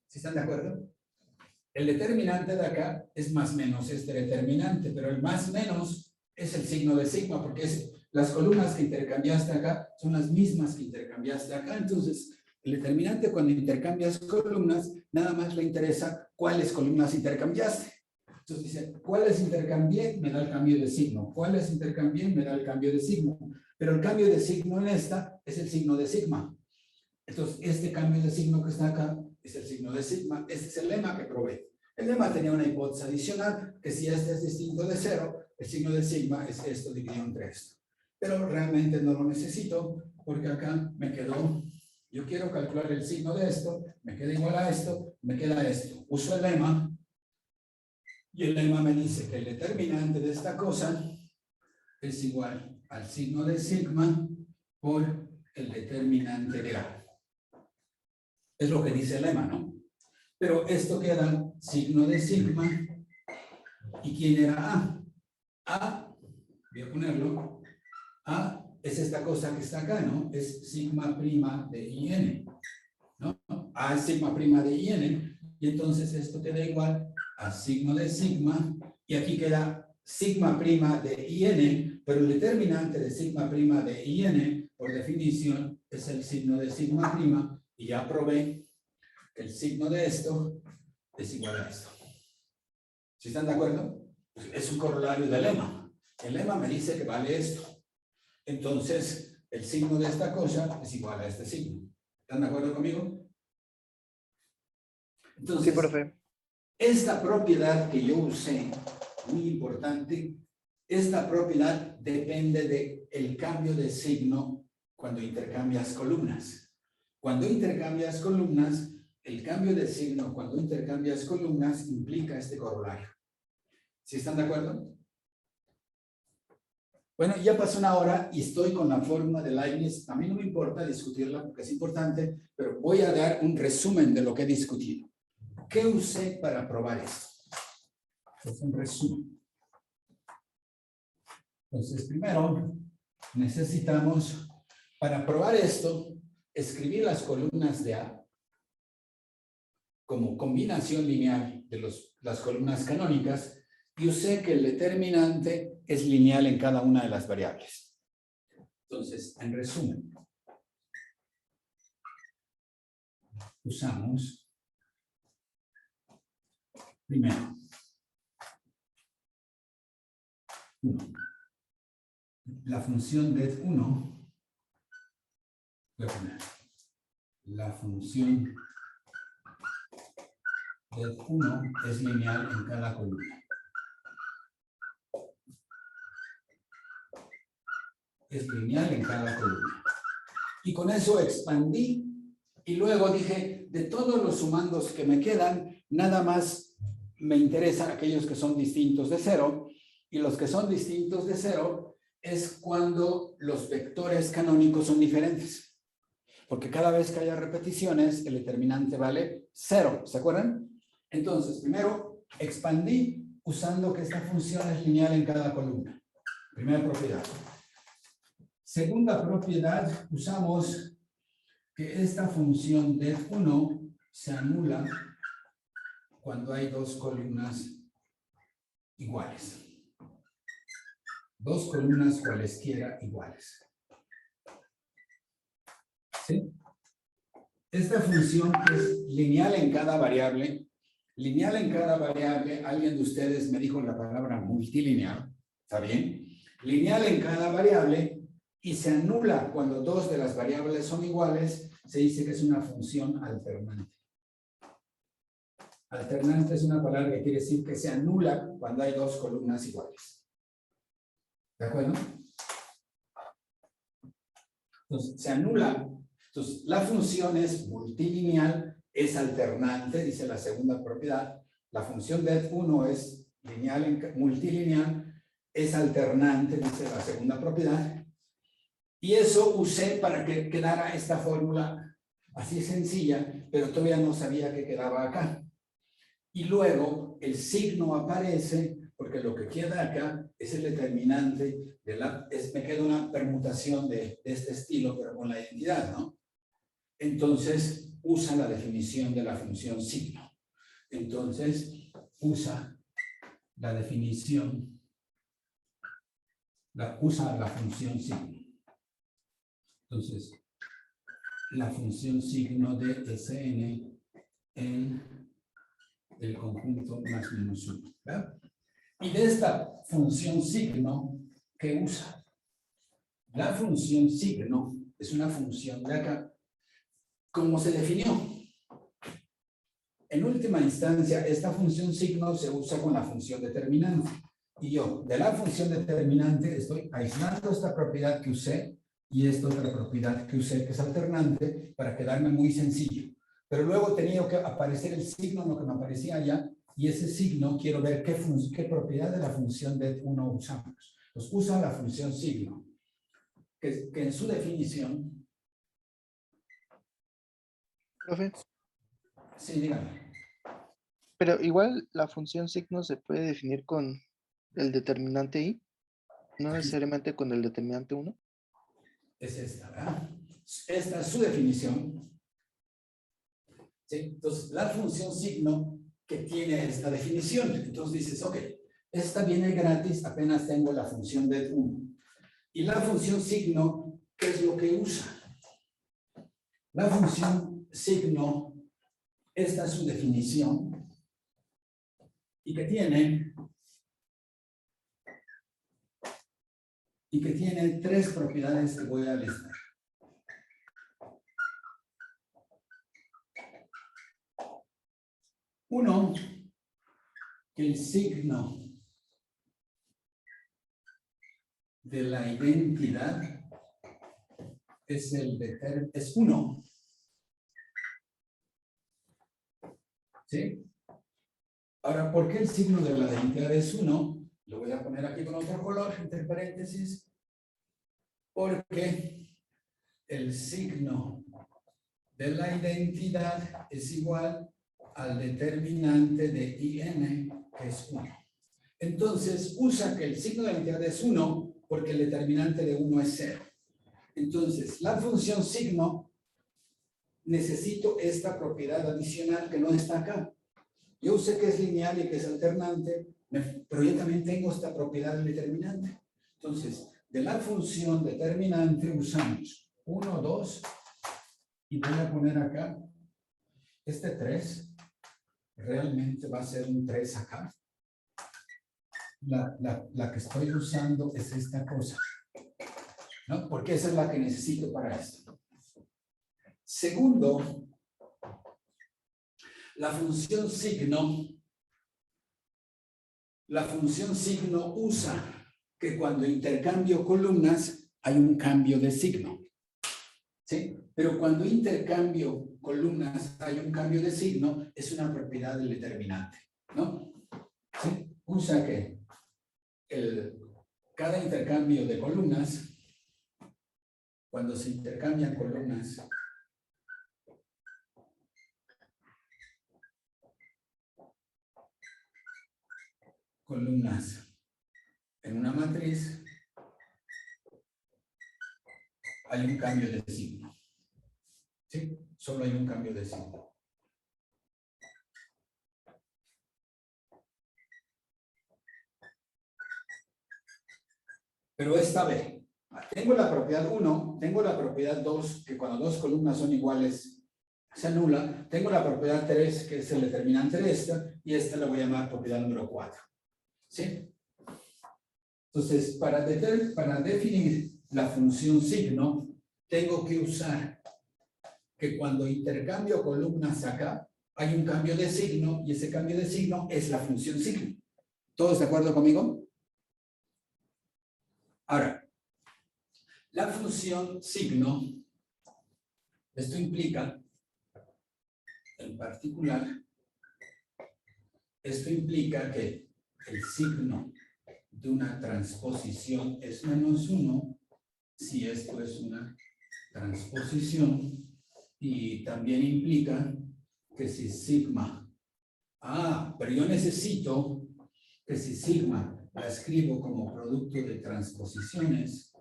¿Sí están de acuerdo? El determinante de acá es más menos este determinante, pero el más menos es el signo de sigma, porque las columnas que intercambiaste acá son las mismas que intercambiaste acá. Entonces, el determinante cuando intercambias columnas, nada más le interesa cuáles columnas intercambiaste. Entonces dice, ¿cuáles intercambié? Me da el cambio de signo. ¿Cuáles intercambié? Me da el cambio de signo. Pero el cambio de signo en esta es el signo de sigma. Entonces, este cambio de signo que está acá es el signo de sigma. Este es el lema que probé. El lema tenía una hipótesis adicional, que si este es distinto de 0, el signo de sigma es esto dividido entre esto. Pero realmente no lo necesito, porque acá me quedó, yo quiero calcular el signo de esto, me queda igual a esto, me queda esto. Uso el lema, y el lema me dice que el determinante de esta cosa es igual al signo de sigma por el determinante de A. Es lo que dice el lema, ¿no? Pero esto queda signo de sigma. ¿Y quién era A? A, voy a ponerlo, A es esta cosa que está acá, ¿no? Es sigma prima de IN, ¿no? A es sigma prima de IN, y entonces esto queda igual a signo de sigma, y aquí queda sigma prima de IN, pero el determinante de sigma prima de IN, por definición, es el signo de sigma prima, y ya probé el signo de esto es igual a esto. ¿Sí están de acuerdo? Pues es un corolario del lema. El lema me dice que vale esto. Entonces, el signo de esta cosa es igual a este signo. ¿Están de acuerdo conmigo? Entonces, Sí, profe. esta propiedad que yo usé, muy importante, esta propiedad depende del cambio de signo cuando intercambias columnas. Cuando intercambias columnas, el cambio de signo cuando intercambias columnas implica este corolario. ¿Sí están de acuerdo? Bueno, ya pasó una hora y estoy con la fórmula de Leibniz. A mí no me importa discutirla porque es importante, pero voy a dar un resumen de lo que he discutido. ¿Qué usé para probar esto? Es un resumen. Entonces, primero, necesitamos, para probar esto, escribir las columnas de A como combinación lineal de las columnas canónicas, y usé que el determinante es lineal en cada una de las variables. Entonces, en resumen, usamos primero 1. La función det1, voy a poner la función det1 es lineal en cada columna. Es lineal en cada columna. Y con eso expandí y luego dije, de todos los sumandos que me quedan, nada más me interesan aquellos que son distintos de 0, y los que son distintos de 0 es cuando los vectores canónicos son diferentes. Porque cada vez que haya repeticiones, el determinante vale 0, ¿se acuerdan? Entonces, primero, expandí usando que esta función es lineal en cada columna. Primera propiedad. Segunda propiedad, usamos que esta función det1 se anula cuando hay dos columnas iguales. Dos columnas cualesquiera iguales. ¿Sí? Esta función es lineal en cada variable. Lineal en cada variable, alguien de ustedes me dijo la palabra multilineal. ¿Está bien? Lineal en cada variable. Y se anula cuando dos de las variables son iguales, se dice que es una función alternante. Alternante es una palabra que quiere decir que se anula cuando hay dos columnas iguales. ¿De acuerdo? Entonces, se anula. Entonces, la función es multilineal, es alternante, dice la segunda propiedad. La función det1 es lineal, multilineal, es alternante, dice la segunda propiedad. Y eso usé para que quedara esta fórmula así sencilla, pero todavía no sabía que quedaba acá. Y luego el signo aparece, porque lo que queda acá es el determinante, me queda una permutación de este estilo, pero con la identidad, ¿no? Entonces usa la definición de la función signo. Entonces usa la definición, usa la función signo. Entonces, la función signo de Sn en el conjunto más menos 1. ¿Verdad? Y de esta función signo, ¿qué usa? La función signo es una función de acá, como se definió. En última instancia, esta función signo se usa con la función determinante. Y yo, de la función determinante, estoy aislando esta propiedad que usé y esta otra propiedad que usé, que es alternante, para quedarme muy sencillo. Pero luego tenía que aparecer el signo en lo que me aparecía allá, y ese signo quiero ver qué propiedad de la función det1 usamos. Pues usa la función signo, que en su definición... Profe, Sí, dígame. pero igual la función signo se puede definir con el determinante i, no necesariamente con el determinante 1. Es esta, ¿verdad? Esta es su definición. ¿Sí? Entonces, la función signo que tiene esta definición. Entonces dices, ok, esta viene gratis, apenas tengo la función det1. Y la función signo, ¿qué es lo que usa? La función signo esta es su definición y que tiene tres propiedades que voy a listar. Uno, que el signo de la identidad es 1. ¿Sí? Ahora, ¿por qué el signo de la identidad es 1? Lo voy a poner aquí con otro color, entre paréntesis. Porque el signo de la identidad es igual al determinante de IN, que es 1. Entonces, usa que el signo de la identidad es 1 porque el determinante de 1 es 0. Entonces, la función signo, necesito esta propiedad adicional que no está acá. Yo sé que es lineal y que es alternante, pero yo también tengo esta propiedad del determinante. Entonces, de la función determinante usamos 1, 2, y voy a poner acá, este 3, realmente va a ser un 3 acá. La que estoy usando es esta cosa, ¿no? Porque esa es la que necesito para esto. Segundo, la función signo usa que cuando intercambio columnas hay un cambio de signo, ¿sí? Pero cuando intercambio columnas hay un cambio de signo, es una propiedad del determinante, ¿no? ¿Sí? Usa que cada intercambio de columnas, cuando se intercambian columnas, en una matriz, hay un cambio de signo. ¿Sí? Solo hay un cambio de signo. Pero esta vez, tengo la propiedad 1, tengo la propiedad 2, que cuando dos columnas son iguales se anula, tengo la propiedad 3, que es el determinante de esta, y esta la voy a llamar propiedad número 4. ¿Sí? Entonces, para definir la función signo, tengo que usar que cuando intercambio columnas acá, hay un cambio de signo, y ese cambio de signo es la función signo. ¿Todos de acuerdo conmigo? Ahora, la función signo, esto implica, en particular, esto implica que el signo de una transposición es -1 si esto es una transposición, y también implica que si sigma, pero yo necesito que si sigma la escribo como producto de transposiciones,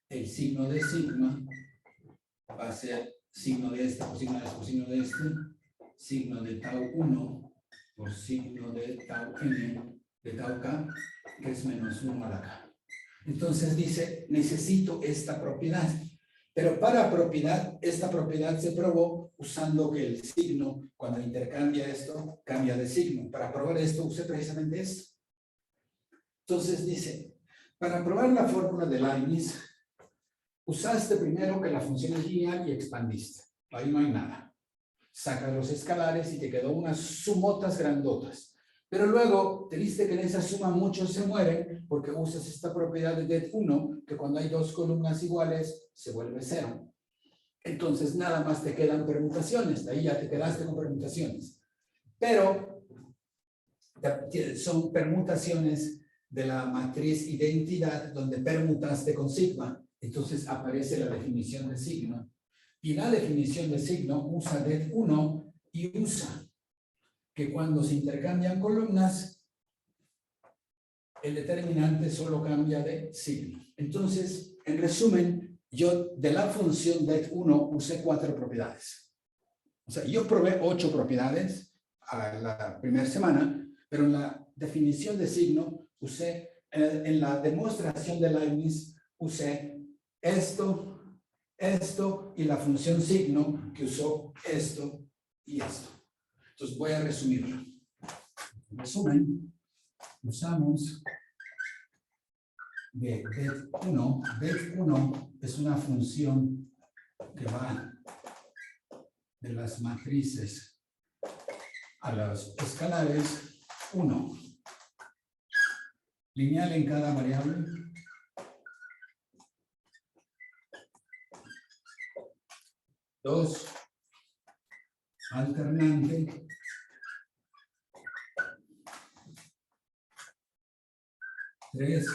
el signo de sigma va a ser signo de este por signo de este por signo de este, signo de tau 1 por signo de tau n, de tau k, que es -1 a la k. Entonces dice, necesito esta propiedad. Pero para propiedad, esta propiedad se probó usando que el signo, cuando intercambia esto, cambia de signo. Para probar esto, usé precisamente esto. Entonces dice, para probar la fórmula de Leibniz, usaste primero que la función es lineal y expandiste. Ahí no hay nada. Sacas los escalares y te quedó unas sumotas grandotas. Pero luego te diste que en esa suma muchos se mueren porque usas esta propiedad de det1, que cuando hay dos columnas iguales se vuelve 0. Entonces nada más te quedan permutaciones. Ahí ya te quedaste con permutaciones. Pero son permutaciones de la matriz identidad donde permutaste con sigma. Entonces aparece la definición de signo. Y la definición de signo usa det1 y usa que cuando se intercambian columnas, el determinante solo cambia de signo. Entonces, en resumen, yo de la función det1 usé 4 propiedades. O sea, yo probé 8 propiedades a la primera semana, pero en la definición de signo usé, en la demostración de Leibniz, usé esto y la función signo que usó esto y esto. Entonces voy a resumirlo. En resumen, usamos de det1. Det1 es una función que va de las matrices a los escalares 1. Lineal en cada variable. 2. Alternante. 3.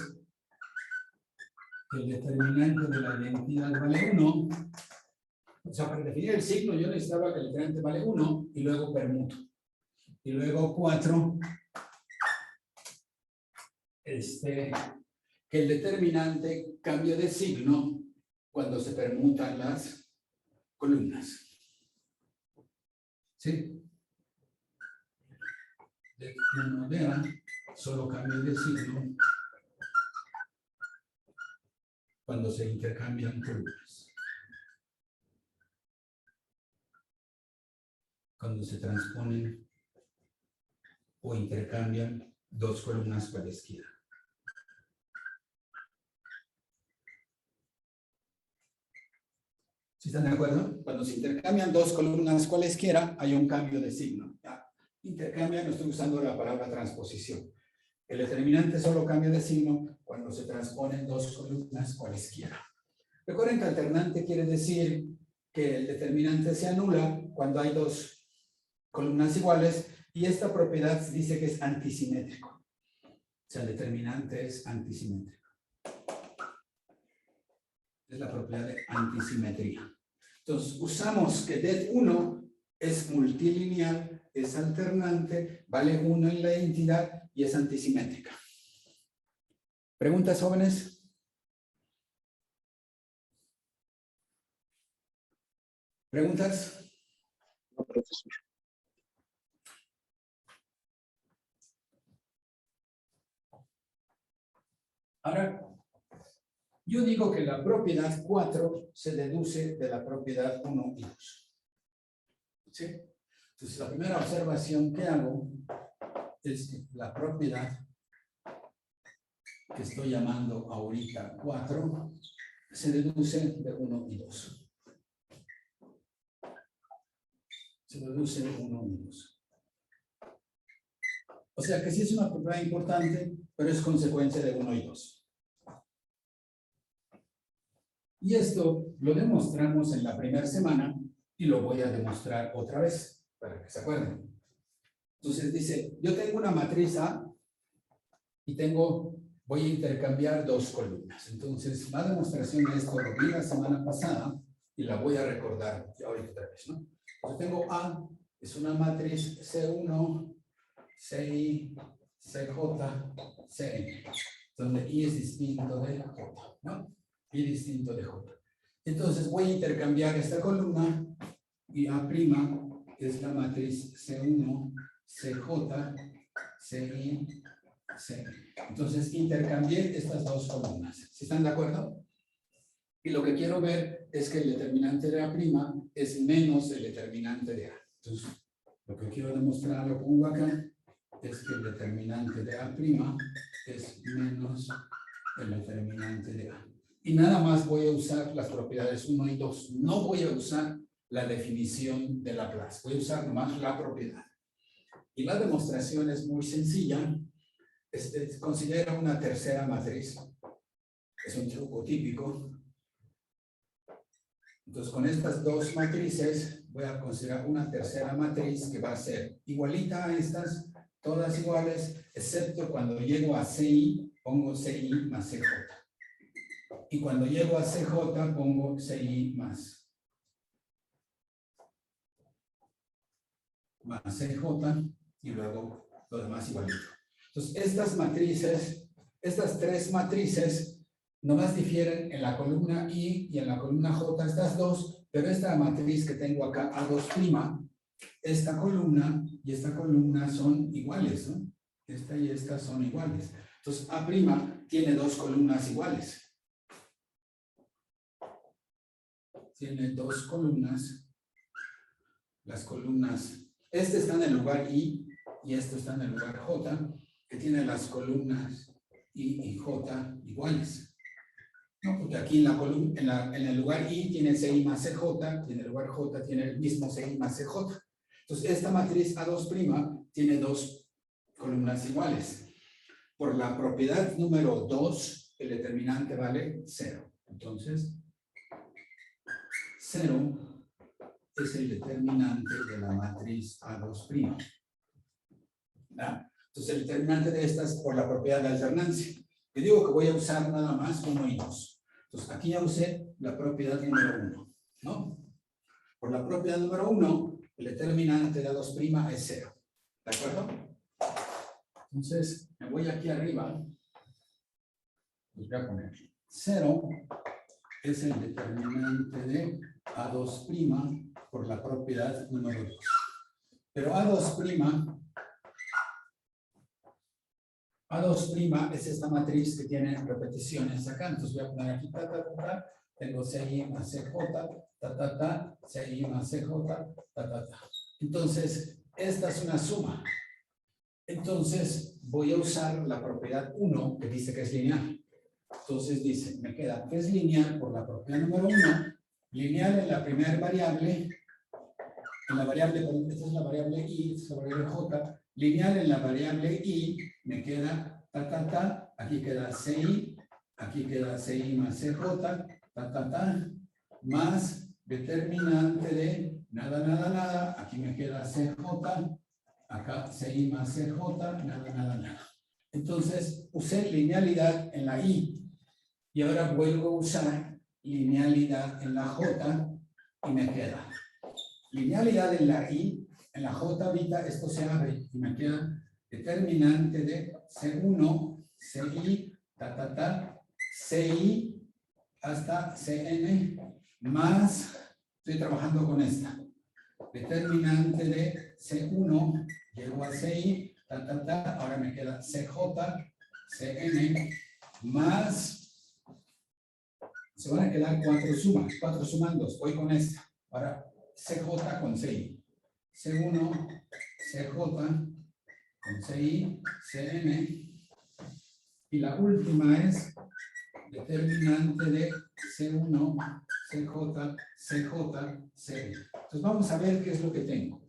El determinante de la identidad vale 1. O sea, para definir el signo yo necesitaba que el determinante vale 1 y luego permuto. Y luego 4. Que el determinante cambia de signo cuando se permutan las columnas. ¿Sí? De 1 de A solo cambia de signo cuando se intercambian columnas. Cuando se transponen o intercambian dos columnas cualesquiera. ¿Sí están de acuerdo? Cuando se intercambian dos columnas cualesquiera, hay un cambio de signo. ¿Ya? Intercambian, no estoy usando la palabra transposición. El determinante solo cambia de signo cuando se transponen dos columnas cualesquiera. Recuerden que alternante quiere decir que el determinante se anula cuando hay dos columnas iguales, y esta propiedad dice que es antisimétrico. O sea, el determinante es antisimétrico. Es la propiedad de antisimetría. Entonces, usamos que det1 es multilineal, es alternante, vale 1 en la identidad y es antisimétrica. ¿Preguntas, jóvenes? ¿Preguntas? No, profesor. Ahora, yo digo que la propiedad 4 se deduce de la propiedad 1 y 2. ¿Sí? Entonces, la primera observación que hago es que la propiedad que estoy llamando ahorita 4 se deduce de 1 y 2. Se deduce de 1 y 2. O sea que sí es una propiedad importante, pero es consecuencia de 1 y 2. Y esto lo demostramos en la primera semana y lo voy a demostrar otra vez para que se acuerden. Entonces dice, yo tengo una matriz A y voy a intercambiar dos columnas. Entonces la demostración de esto lo vi la semana pasada y la voy a recordar ahorita otra vez, ¿no? Yo tengo A, es una matriz C1, CI, CJ, CN, donde I es distinto de J, ¿no? Y distinto de J. Entonces voy a intercambiar esta columna y A' es la matriz C1, CJ, CI, C. Entonces intercambié estas dos columnas. ¿Sí están de acuerdo? Y lo que quiero ver es que el determinante de A' es menos el determinante de A. Entonces, lo que quiero demostrar, lo pongo acá, es que el determinante de A' es menos el determinante de A. Y nada más voy a usar las propiedades 1 y 2. No voy a usar la definición de Laplace. Voy a usar nomás la propiedad. Y la demostración es muy sencilla. Considera una tercera matriz. Es un truco típico. Entonces, con estas dos matrices, voy a considerar una tercera matriz que va a ser igualita a estas, todas iguales, excepto cuando llego a CI, pongo CI más CJ. Y cuando llego a CJ, pongo CI más CJ, y luego lo demás igualito. Entonces, estas matrices, estas tres matrices, nomás difieren en la columna I y en la columna J, estas dos, pero esta matriz que tengo acá, A2', esta columna y esta columna son iguales, ¿no? Esta y esta son iguales. Entonces, A' tiene dos columnas iguales. Tiene dos columnas. Las columnas Este está en el lugar I y esto está en el lugar J, que tiene las columnas I y J iguales. ¿No? Porque aquí en la columna, en el lugar I tiene CI más CJ y en el lugar J tiene el mismo CI más CJ. Entonces, esta matriz A2' tiene dos columnas iguales. Por la propiedad número 2, el determinante vale 0. Entonces, 0 es el determinante de la matriz A2'. ¿Ah? Entonces, el determinante de estas por la propiedad de alternancia. Yo digo que voy a usar nada más 1 y 2. Entonces, aquí ya usé la propiedad número 1, ¿no? Por la propiedad número 1, el determinante de A2' es 0. ¿De acuerdo? Entonces, me voy aquí arriba. Les voy a poner 0 es el determinante de A2' por la propiedad número 2. Pero A2' es esta matriz que tiene repeticiones acá. Entonces voy a poner aquí ta, ta, ta, ta. Tengo CI más CJ, ta, ta, ta, CI más CJ, ta, ta, ta. Entonces, esta es una suma. Entonces, voy a usar la propiedad 1, que dice que es lineal. Entonces dice, me queda que es lineal por la propiedad número 1, lineal en la primera variable, en la variable, esta es la variable I, esta es la variable J, lineal en la variable I, me queda ta, ta, ta, aquí queda CI más CJ, ta, ta, ta, más determinante de nada, nada, nada, aquí me queda CJ, acá CI más CJ, nada, nada, nada. Entonces, usé linealidad en la I, y ahora vuelvo a usar linealidad en la J, y me queda linealidad en la I, en la J ahorita esto se abre, y me queda determinante de C1, CI, ta, ta, ta, CI, hasta CN, más, estoy trabajando con esta, determinante de C1, llego a CI, ta, ta, ta, ahora me queda CJ, CN, más, se van a quedar 4 sumas, 4 sumandos, voy con esta, ahora CJ con CI, C1, CJ, con CI, CN, y la última es determinante de C1, CJ, CJ, CI. Entonces vamos a ver qué es lo que tengo.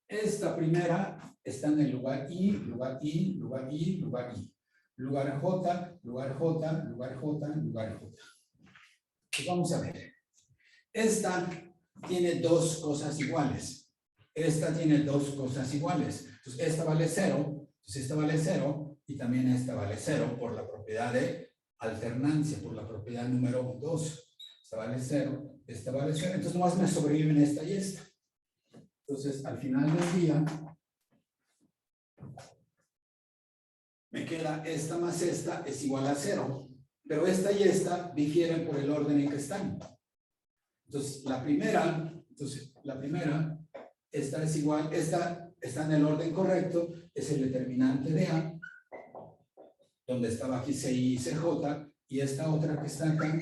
Esta primera está en el lugar I, lugar I, lugar I, lugar I. Lugar J, lugar J, lugar J, lugar J. Pues vamos a ver. Esta tiene dos cosas iguales. Esta tiene dos cosas iguales. Entonces, esta vale 0. Entonces, esta vale 0. Y también esta vale 0 por la propiedad de alternancia, por la propiedad número 2. Esta vale 0. Esta vale 0. Entonces, nomás me sobreviven esta y esta. Entonces, al final del día, me queda esta más esta es igual a 0. Pero esta y esta difieren por el orden en que están. Entonces, la primera, esta es igual, esta está en el orden correcto, es el determinante de A, donde estaba aquí CI y CJ, y esta otra que está acá,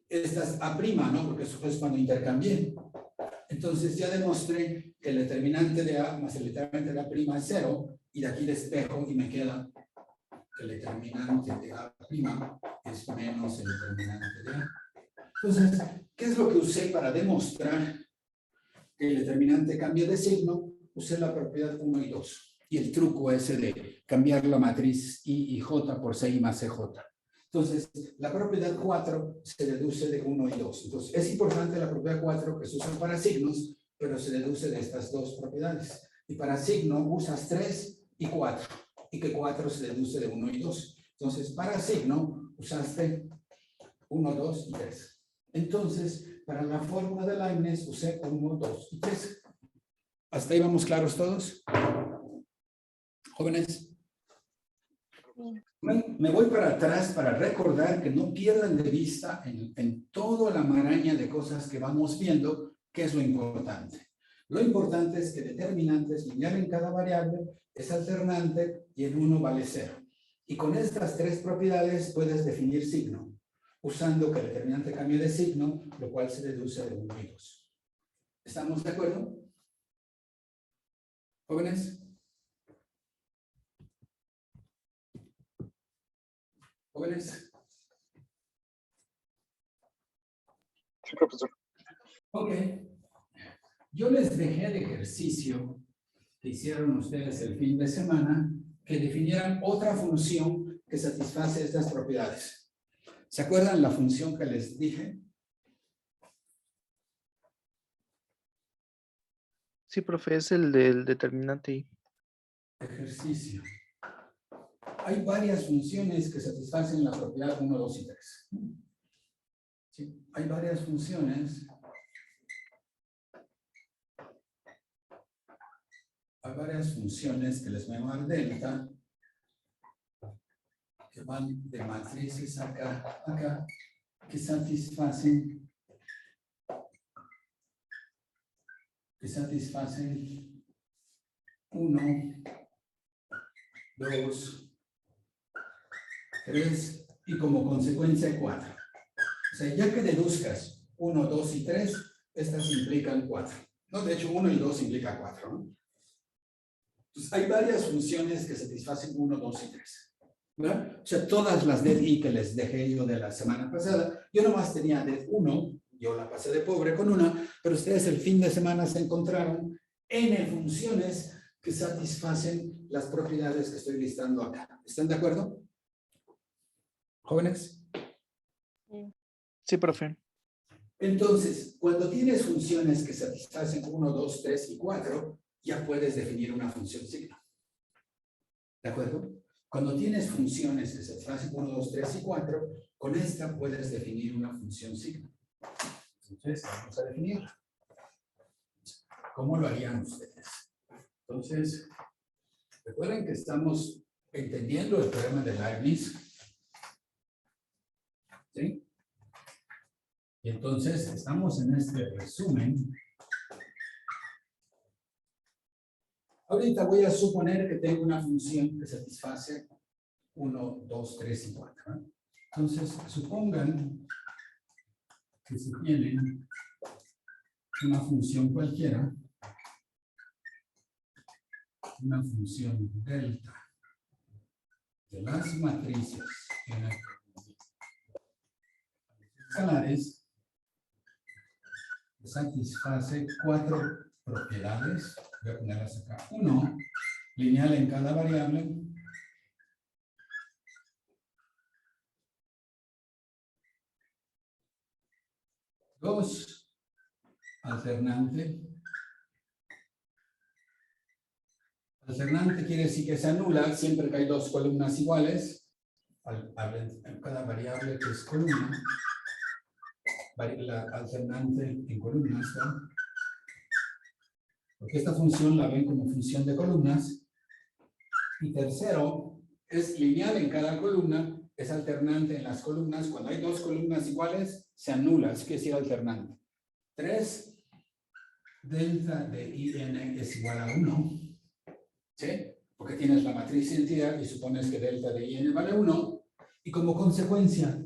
esta es A', ¿no? Porque eso es cuando intercambié. Entonces, ya demostré que el determinante de A más el determinante de A' es 0, y de aquí despejo y me queda que el determinante de A' es menos el determinante de A. Entonces, ¿qué es lo que usé para demostrar que el determinante cambia de signo? Usé la propiedad 1 y 2. Y el truco ese de cambiar la matriz I y J por CI más CJ. Entonces, la propiedad 4 se deduce de 1 y 2. Entonces, es importante la propiedad 4 que se usa para signos, pero se deduce de estas dos propiedades. Y para signo usas 3 y 4. Y que 4 se deduce de 1 y 2. Entonces, para signo usaste 1, 2 y 3. Entonces, para la fórmula de Leibniz usé 1, 2 y 3. ¿Hasta ahí vamos claros todos? ¿Jóvenes? Me voy para atrás para recordar que no pierdan de vista en toda la maraña de cosas que vamos viendo qué es lo importante. Lo importante es que determinante es lineal en cada variable, es alternante y el 1 vale 0. Y con estas tres propiedades puedes definir signo, usando que el determinante cambie de signo, lo cual se deduce de 1 y 2. ¿Estamos de acuerdo? ¿Jóvenes? ¿Jóvenes? Sí, profesor. Ok. Yo les dejé de ejercicio que hicieron ustedes el fin de semana, que definieran otra función que satisface estas propiedades. ¿Se acuerdan la función que les dije? Sí, profe, es el del determinante I. Ejercicio. Hay varias funciones que satisfacen la propiedad 1, 2 y 3. Sí, hay varias funciones. Hay varias funciones que les voy a llamar delta, que van de matrices acá, acá, que satisfacen 1, 2, 3 y como consecuencia 4. O sea, ya que deduzcas 1, 2 y 3, estas implican 4. No, de hecho 1 y 2 implica 4, ¿no? Entonces, hay varias funciones que satisfacen 1, 2 y 3. ¿Verdad? O sea, todas las det I que les dejé yo de la semana pasada, yo nomás tenía det 1, yo la pasé de pobre con una, pero ustedes el fin de semana se encontraron n funciones que satisfacen las propiedades que estoy listando acá. ¿Están de acuerdo? ¿Jóvenes? Sí, profe. Entonces, cuando tienes funciones que satisfacen 1, 2, 3 y 4, ya puedes definir una función signo. ¿De acuerdo? Cuando tienes funciones que satisfacen 1, 2, 3 y 4, con esta puedes definir una función signo. Entonces, vamos a definirla. ¿Cómo lo harían ustedes? Entonces, recuerden que estamos entendiendo el teorema de Leibniz. ¿Sí? Y entonces, estamos en este resumen. Ahorita voy a suponer que tengo una función que satisface 1, 2, 3 y 4. ¿Eh? Entonces, supongan que se tienen una función cualquiera, una función delta de las matrices escalares que satisface 4 propiedades. Voy a ponerlas acá. 1, lineal en cada variable. 2, alternante. Alternante quiere decir que se anula siempre que hay 2 columnas iguales. En cada variable que es columna. La alternante en columnas, ¿no? Porque esta función la ven como función de columnas. Y tercero, es lineal en cada columna, es alternante en las columnas. Cuando hay 2 columnas iguales, se anula, es que es alternante. 3, delta de IN es igual a 1. ¿Sí? Porque tienes la matriz identidad y supones que delta de IN vale 1. Y como consecuencia,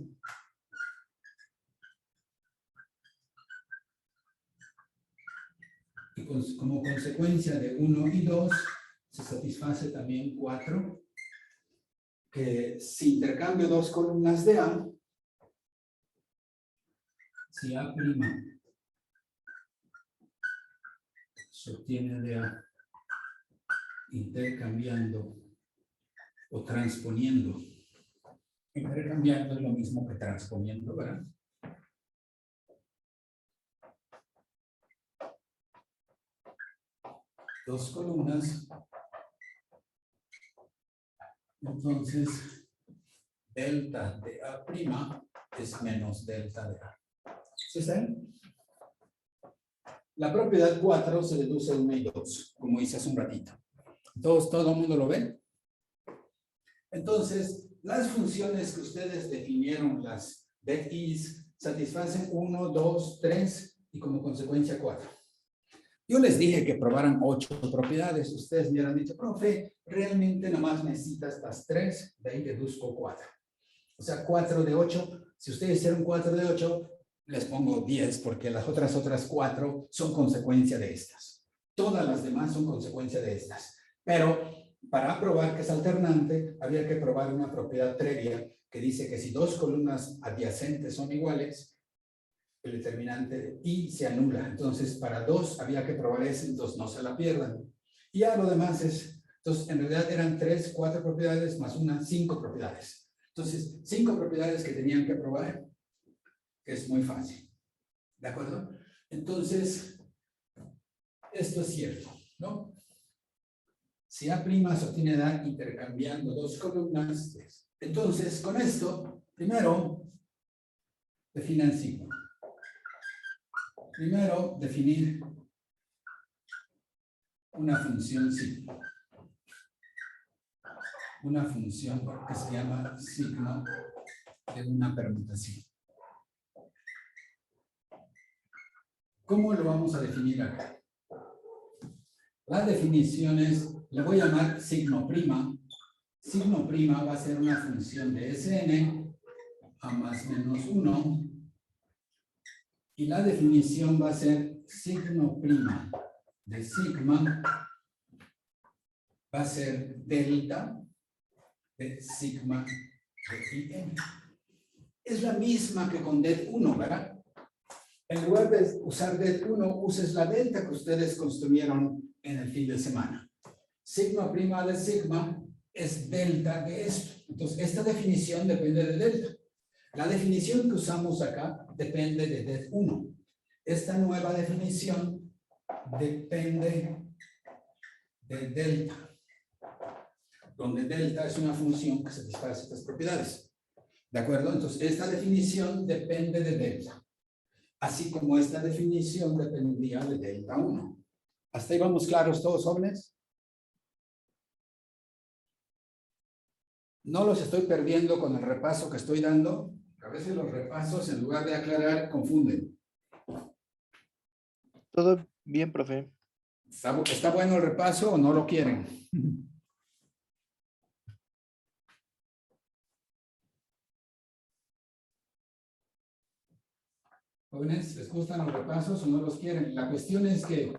como consecuencia de 1 y 2, se satisface también 4, que si intercambio 2 columnas de A, si A' se obtiene de A intercambiando o transponiendo. Intercambiando es lo mismo que transponiendo, ¿verdad? Dos columnas. Entonces, delta de A' es menos delta de A. ¿Sí están? La propiedad 4 se deduce 1 y 2, como hice hace un ratito. ¿Todo el mundo lo ve? Entonces, las funciones que ustedes definieron, las det Is, satisfacen 1, 2, 3 y como consecuencia 4. Yo les dije que probaran 8 propiedades. Ustedes me hubieran dicho, profe, realmente nomás necesita estas 3, de ahí deduzco 4. O sea, 4 de 8. Si ustedes hicieron 4 de 8, les pongo 10 porque las otras 4 son consecuencia de estas. Todas las demás son consecuencia de estas. Pero para probar que es alternante, había que probar una propiedad previa que dice que si dos columnas adyacentes son iguales, el determinante de I se anula. Entonces, para 2 había que probar eso, entonces no se la pierdan. Y ya lo demás es, entonces, en realidad eran 3, 4 propiedades más una, 5 propiedades. Entonces, 5 propiedades que tenían que probar, que es muy fácil. ¿De acuerdo? Entonces, esto es cierto, ¿no? Si A' se obtiene de A intercambiando dos columnas, entonces, con esto, primero, definan signo. Primero, definir una función signo. Una función que se llama signo de una permutación. ¿Cómo lo vamos a definir acá? Las definiciones, le voy a llamar signo prima. Signo prima va a ser una función de Sn a más menos 1. Y la definición va a ser signo prima de sigma va a ser delta de sigma de IN. Es la misma que con det1, ¿verdad? En lugar de usar det1, uses la delta que ustedes construyeron en el fin de semana. Sigma prima de sigma es delta de esto. Entonces, esta definición depende de delta. La definición que usamos acá depende de det1. Esta nueva definición depende de delta, donde delta es una función que satisface estas propiedades. ¿De acuerdo? Entonces, esta definición depende de delta. Así como esta definición dependía de delta 1. ¿Hasta ahí vamos claros todos, jóvenes? No los estoy perdiendo con el repaso que estoy dando. A veces los repasos, en lugar de aclarar, confunden. Todo bien, profe. ¿Está bueno el repaso o no lo quieren? Jóvenes, ¿les gustan los repasos o no los quieren? La cuestión es que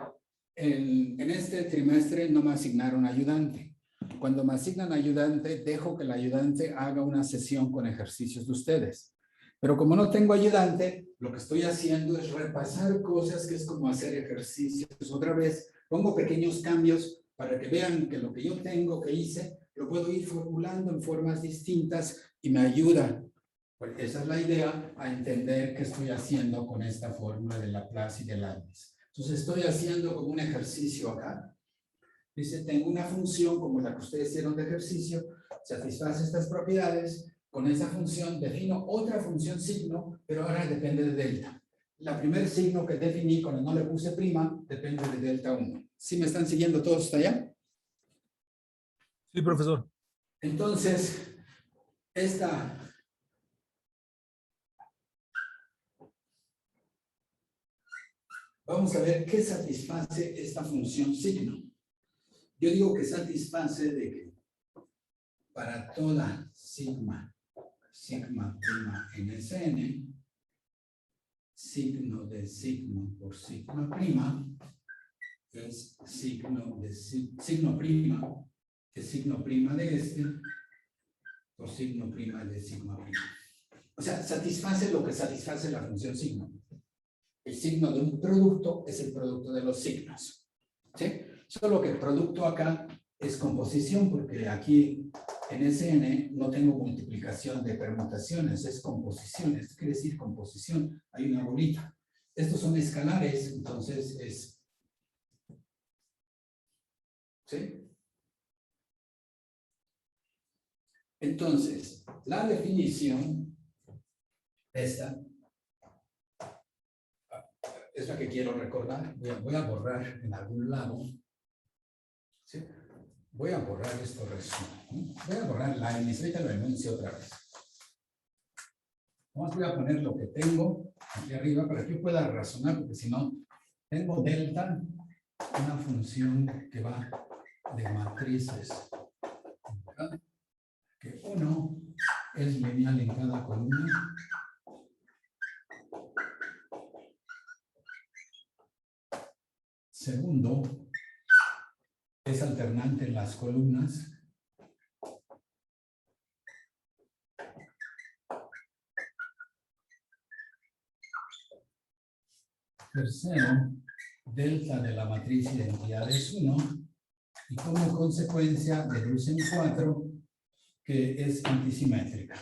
en este trimestre no me asignaron ayudante. Cuando me asignan ayudante, dejo que el ayudante haga una sesión con ejercicios de ustedes. Pero como no tengo ayudante, lo que estoy haciendo es repasar cosas que es como hacer ejercicios otra vez. Pongo pequeños cambios para que vean que lo que yo tengo, que hice, lo puedo ir formulando en formas distintas y me ayuda. Porque esa es la idea, a entender qué estoy haciendo con esta fórmula de Laplace y de Leibniz. Entonces estoy haciendo como un ejercicio acá. Dice, tengo una función como la que ustedes hicieron de ejercicio, satisface estas propiedades. Con esa función defino otra función signo, pero ahora depende de delta. La primer signo que definí, cuando no le puse prima, depende de delta 1. ¿Sí me están siguiendo todos hasta allá? Sí, profesor. Entonces, vamos a ver qué satisface esta función signo. Yo digo que satisface de que para toda sigma prima en Sn, signo de sigma por sigma prima es signo prima de este por signo prima de sigma prima. O sea, satisface lo que satisface la función signo. El signo de un producto es el producto de los signos. ¿Sí? Solo que el producto acá es composición, porque aquí en Sn no tengo multiplicación de permutaciones, es composición. Esto quiere decir composición. Hay una bolita. Estos son escalares, entonces es... ¿Sí? Entonces, la definición esta es la que quiero recordar. Voy a borrar en algún lado. ¿Sí? Voy a borrar esto resumen. Voy a borrar Leibniz. Ahorita lo enuncio otra vez. Vamos, voy a poner lo que tengo aquí arriba para que yo pueda razonar, porque si no, tengo delta, una función que va de matrices. Que 1 es lineal en cada columna. Segundo, es alternante en las columnas. Tercero, delta de la matriz identidad es 1 y como consecuencia deducen 4 que es antisimétrica.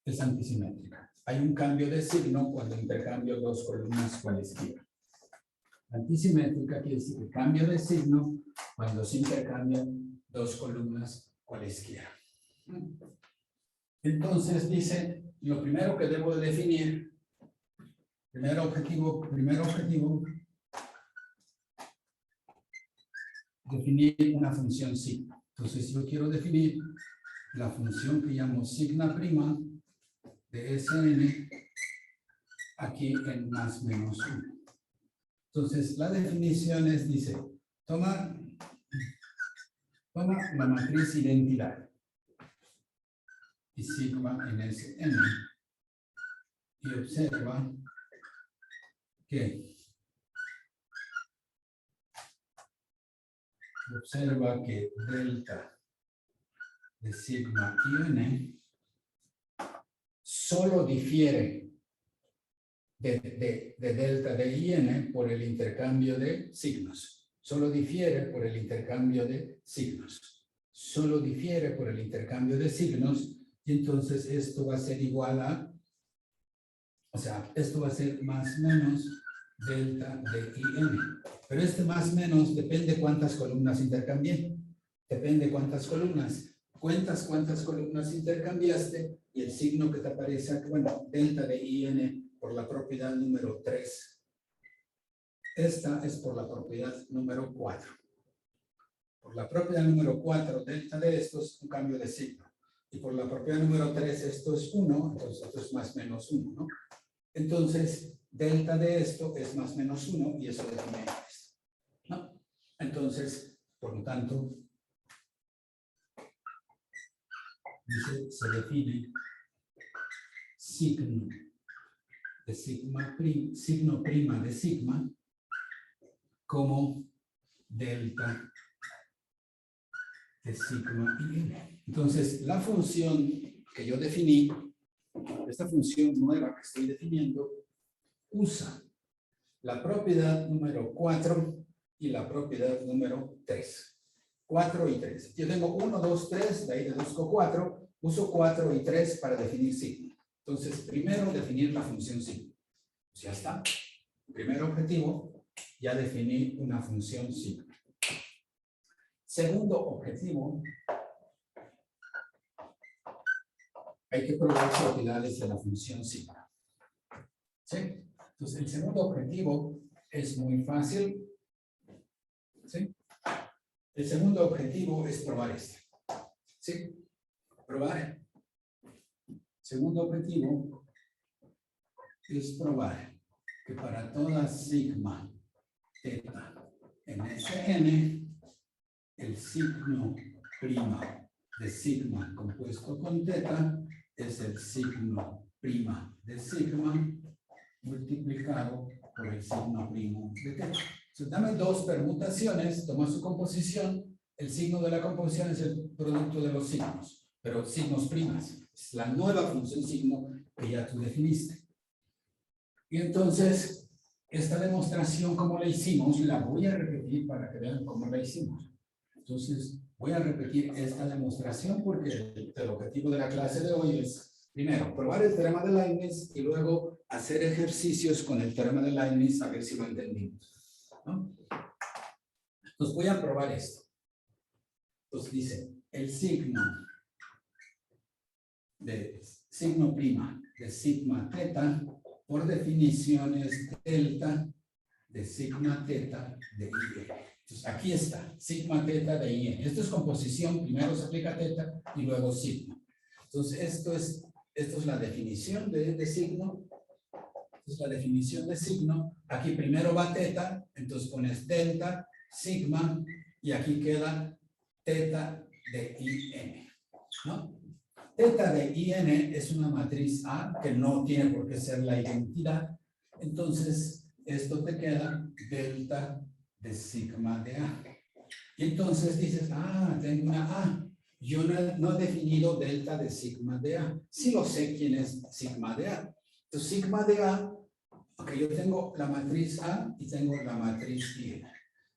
Es antisimétrica. Hay un cambio de signo cuando intercambio dos columnas cualesquiera. Antisimétrica quiere decir que cambio de signo cuando se intercambian dos columnas cualesquiera. Entonces dice, lo primero que debo de definir, primer objetivo, definir una función sigma. Entonces yo quiero definir la función que llamo sigma prima de Sn aquí en más menos 1. Entonces la definición es, dice, toma la matriz identidad y sigma en Sn y observa que delta de sigma y n solo difiere de delta de IN por el intercambio de signos. Solo difiere por el intercambio de signos. Solo difiere por el intercambio de signos y entonces esto va a ser igual a, o sea, esto va a ser más menos delta de IN. Pero este más menos depende cuántas columnas intercambié. Depende cuántas columnas. Cuentas cuántas columnas intercambiaste y el signo que te aparece aquí, bueno, delta de IN por la propiedad número 3. Esta es por la propiedad número 4. Por la propiedad número 4, delta de esto es un cambio de signo. Y por la propiedad número 3, esto es 1, entonces esto es más menos 1, ¿no? Entonces, delta de esto es más menos 1 y eso define esto, ¿no? Entonces, por lo tanto, dice, se define signo de sigma signo prima de sigma como delta de sigma y n. Entonces, la función que yo definí, esta función nueva que estoy definiendo, usa la propiedad número 4 y la propiedad número 3. 4 y 3. Yo tengo 1, 2, 3, de ahí deduzco 4, uso 4 y 3 para definir signo. Entonces, primero definir la función signo. Pues ya está. Primer objetivo, ya definí una función signo. Segundo objetivo, hay que probar propiedades de la función sigma. ¿Sí? Entonces, el segundo objetivo es muy fácil. ¿Sí? El segundo objetivo es probar este. ¿Sí? Probar. Segundo objetivo es probar que para toda sigma teta en Sn, el signo prima de sigma compuesto con teta es el signo prima de sigma multiplicado por el signo primo de teta. Entonces, dame dos permutaciones, toma su composición, el signo de la composición es el producto de los signos, pero signos primas, es la nueva función signo que ya tú definiste. Y entonces, esta demostración, como la hicimos, la voy a repetir para que vean cómo la hicimos. Entonces, voy a repetir esta demostración porque el objetivo de la clase de hoy es, primero, probar el teorema de Leibniz y luego hacer ejercicios con el teorema de Leibniz a ver si lo entendimos, ¿no? Entonces, voy a probar esto. Entonces, dice, el signo de signo prima de sigma teta, por definición es delta de sigma teta de I. Entonces, aquí está, sigma teta de I. Esto es composición, primero se aplica teta y luego sigma. Entonces, esto es la definición de signo. Esta es la definición de signo. Aquí primero va teta, entonces pones delta, sigma, y aquí queda teta de IN, ¿no? Teta de IN es una matriz A que no tiene por qué ser la identidad. Entonces, esto te queda delta de sigma de A. Y entonces dices, tengo una A. Yo no he definido delta de sigma de A. Sí lo sé quién es sigma de A. Entonces, sigma de A, ok, yo tengo la matriz A y tengo la matriz IN.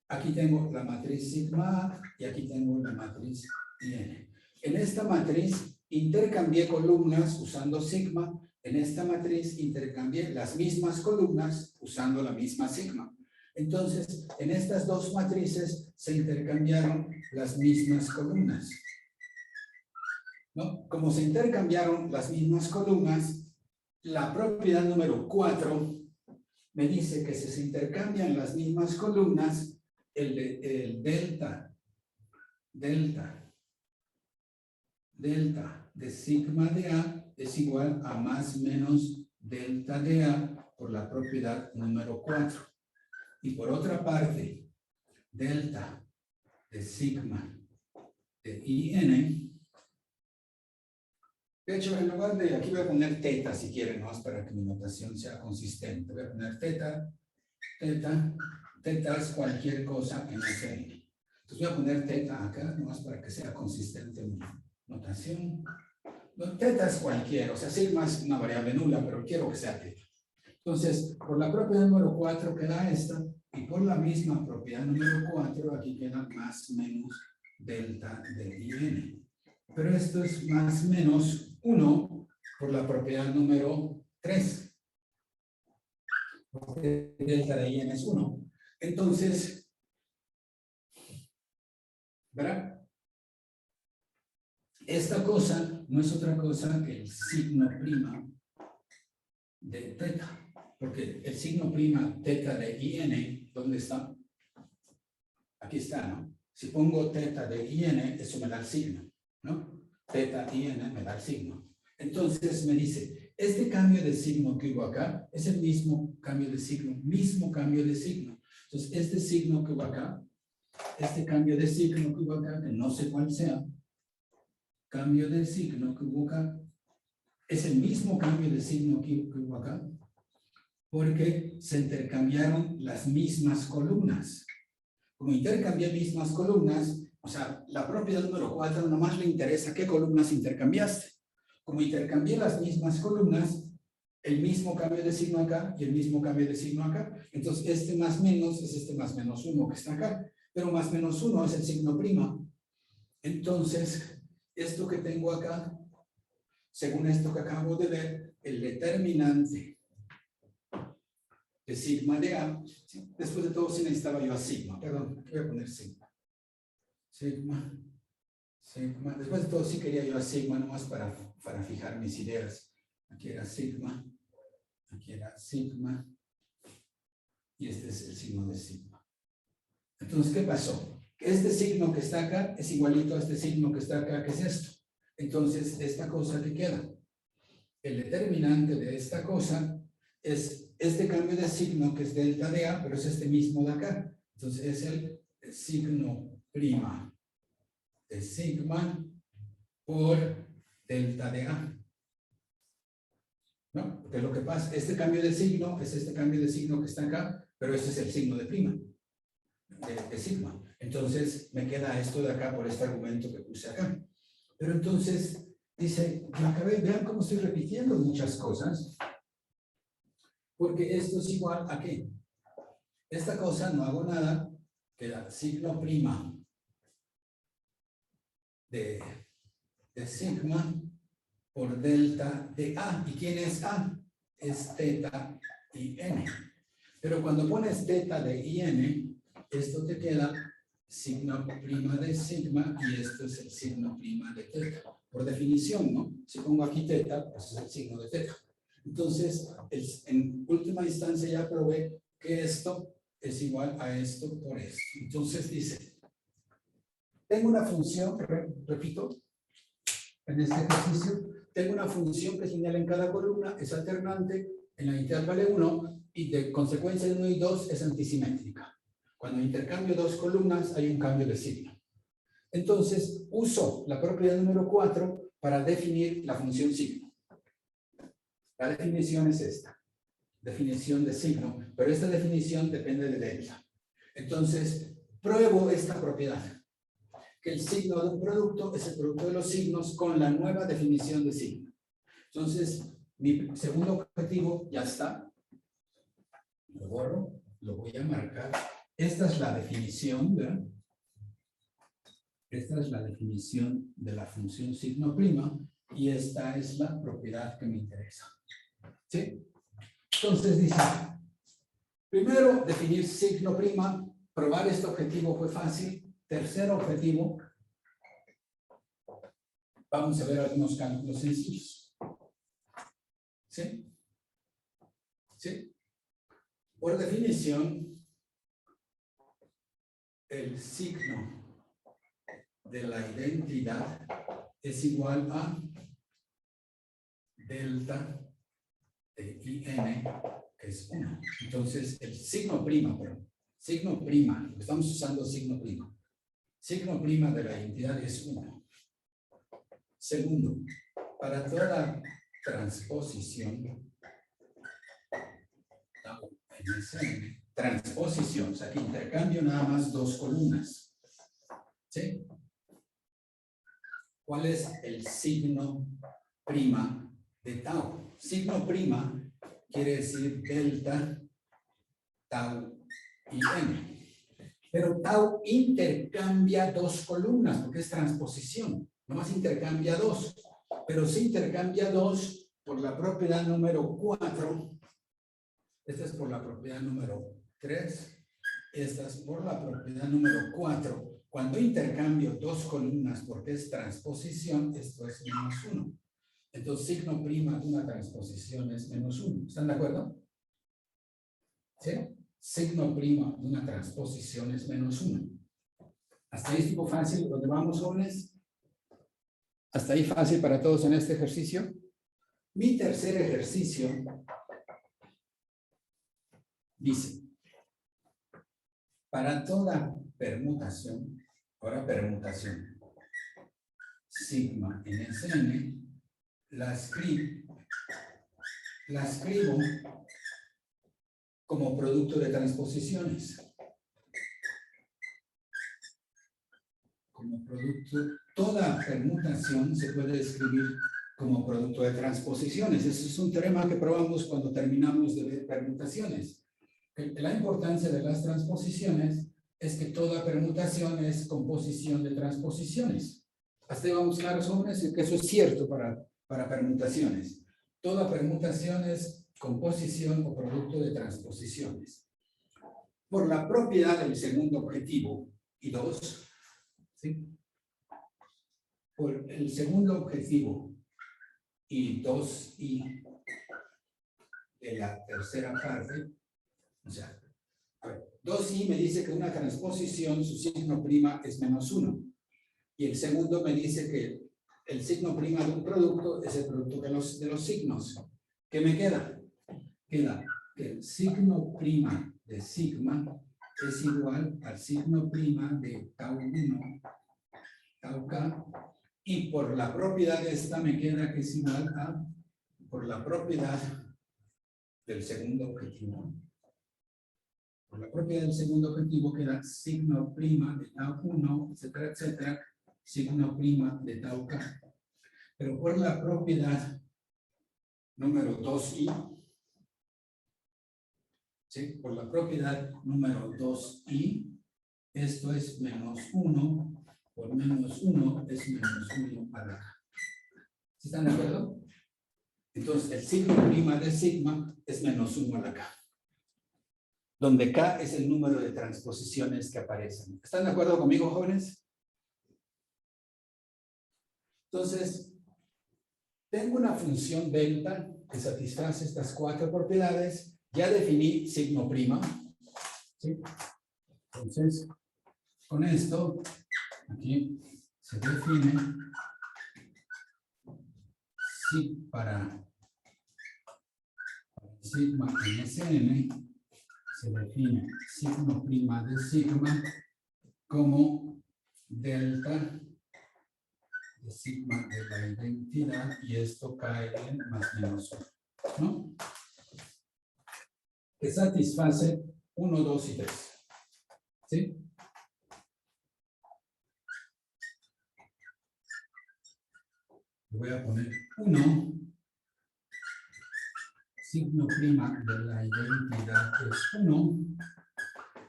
Aquí tengo la matriz sigma A y aquí tengo la matriz IN. En esta matriz intercambié columnas usando sigma. En esta matriz intercambié las mismas columnas usando la misma sigma. Entonces, en estas dos matrices se intercambiaron las mismas columnas, ¿no? Como se intercambiaron las mismas columnas, la propiedad número 4 me dice que si se intercambian las mismas columnas, el delta de sigma de A es igual a más menos delta de A por la propiedad número 4. Y por otra parte, delta de sigma de IN. De hecho, en lugar de aquí voy a poner teta si quieren, ¿no? Para que mi notación sea consistente. Voy a poner teta es cualquier cosa que no sea N. Entonces voy a poner teta acá, nomás para que sea consistente mi notación. No, teta es cualquiera, o sea, sigma es una variable nula, pero quiero que sea teta. Entonces, por la propiedad número 4 queda esta, y por la misma propiedad número 4, aquí queda más menos delta de IN. Pero esto es más menos 1 por la propiedad número 3. Porque delta de IN es 1. Entonces, ¿verdad? Esta cosa no es otra cosa que el signo prima de teta. Porque el signo prima teta de IN, ¿dónde está? Aquí está, ¿no? Si pongo teta de IN, eso me da el signo, ¿no? Teta IN me da el signo. Entonces me dice, este cambio de signo que hubo acá es el mismo cambio de signo, Entonces, este signo que hubo acá, este cambio de signo que hubo acá, que no sé cuál sea, cambio de signo que hubo acá, es el mismo cambio de signo que hubo acá, porque se intercambiaron las mismas columnas. Como intercambié mismas columnas, o sea, la propiedad número 4 nomás le interesa qué columnas intercambiaste. Como intercambié las mismas columnas, el mismo cambio de signo acá y el mismo cambio de signo acá, entonces este más menos es este más menos 1 que está acá, pero más menos 1 es el signo prima. Entonces, esto que tengo acá, según esto que acabo de ver, el determinante de sigma de A, ¿sí? Después de todo sí necesitaba yo a sigma, perdón, voy a poner sigma. Sigma. Después de todo sí quería yo a sigma nomás para fijar mis ideas. Aquí era sigma, y este es el signo de sigma. Entonces, ¿qué pasó? Este signo que está acá es igualito a este signo que está acá, que es esto. Entonces, esta cosa que queda. El determinante de esta cosa es este cambio de signo que es delta de A, pero es este mismo de acá. Entonces es el signo prima de sigma por delta de A. ¿No? Porque lo que pasa, este cambio de signo es este cambio de signo que está acá, pero este es el signo de prima, de sigma. Entonces me queda esto de acá por este argumento que puse acá. Pero entonces dice, vean cómo estoy repitiendo muchas cosas. Porque esto es igual a ¿qué? Esta cosa no hago nada que la signo prima de sigma por delta de A. ¿Y quién es A? Es teta IN. Pero cuando pones teta de IN, esto te queda signo prima de sigma y esto es el signo prima de teta. Por definición, ¿no? Si pongo aquí teta, pues es el signo de teta. Entonces, en última instancia ya probé que esto es igual a esto por esto. Entonces dice, tengo una función, repito, en este ejercicio, tengo una función que señala en cada columna, es alternante, en la integral vale 1, y de consecuencia de 1 y 2 es antisimétrica. Cuando intercambio dos columnas hay un cambio de signo. Entonces, uso la propiedad número 4 para definir la función signo. La definición es esta. Definición de signo, pero esta definición depende de delta. Entonces, pruebo esta propiedad, que el signo de un producto es el producto de los signos con la nueva definición de signo. Entonces, mi segundo objetivo ya está. Lo borro, lo voy a marcar. Esta es la definición, ¿verdad? Esta es la definición de la función signo prima y esta es la propiedad que me interesa. ¿Sí? Entonces dice, primero definir signo prima, probar este objetivo fue fácil. Tercer objetivo, vamos a ver algunos cálculos sencillos. ¿Sí? ¿Sí? Por definición, el signo de la identidad es igual a delta de IN, que es 1. Entonces, el signo prima, estamos usando signo prima de la identidad es 1. Segundo, para toda transposición, o sea que intercambio nada más dos columnas. ¿Sí? ¿Cuál es el signo prima de tau? Signo prima quiere decir delta, tau y n. Pero tau intercambia dos columnas porque es transposición. Nomás intercambia dos. Pero si intercambia dos por la propiedad número 4. Esta es por la propiedad número 3. Esta es por la propiedad número 4. Cuando intercambio dos columnas porque es transposición, esto es menos 1. Entonces, signo prima de una transposición es menos 1. ¿Están de acuerdo? ¿Sí? Signo prima de una transposición es menos 1. ¿Hasta ahí estuvo fácil? ¿Dónde vamos, jóvenes? ¿Hasta ahí fácil para todos en este ejercicio? Mi tercer ejercicio dice, para toda permutación, ahora permutación, sigma en Sn, la escribo como producto de transposiciones. Como producto, toda permutación se puede escribir como producto de transposiciones. Ese es un teorema que probamos cuando terminamos de ver permutaciones. La importancia de las transposiciones es que toda permutación es composición de transposiciones. Hasta ahí vamos claros, jóvenes, que eso es cierto para permutaciones. Toda permutación es composición o producto de transposiciones. Por la propiedad del segundo objetivo y 2, ¿sí? Por el segundo objetivo y 2i de la tercera parte, o sea, a ver, 2i me dice que una transposición, su signo prima es menos 1. Y el segundo me dice que el signo prima de un producto es el producto de los signos. ¿Qué me queda? Queda que el signo prima de sigma es igual al signo prima de tau 1, tau k, y por la propiedad de esta me queda que es igual a, por la propiedad del segundo objetivo. Por la propiedad del segundo objetivo queda signo prima de tau 1, etcétera, etcétera, signo prima de tau k. Pero por la propiedad número 2i, ¿sí? Por la propiedad número 2i, esto es menos 1, por menos 1 es menos 1 a la k. ¿Sí están de acuerdo? Entonces, el signo prima de sigma es menos 1 a la k. Donde k es el número de transposiciones que aparecen. ¿Están de acuerdo conmigo, jóvenes? Entonces, tengo una función delta que satisface estas 4 propiedades. Ya definí signo prima. ¿Sí? Entonces, con esto, aquí se define si para sigma en Sn se define signo prima de sigma como delta de sigma de la identidad y esto cae en más menos 1, ¿no? Que satisface 1, 2 y 3. ¿Sí? Voy a poner 1. Signo prima de la identidad es 1.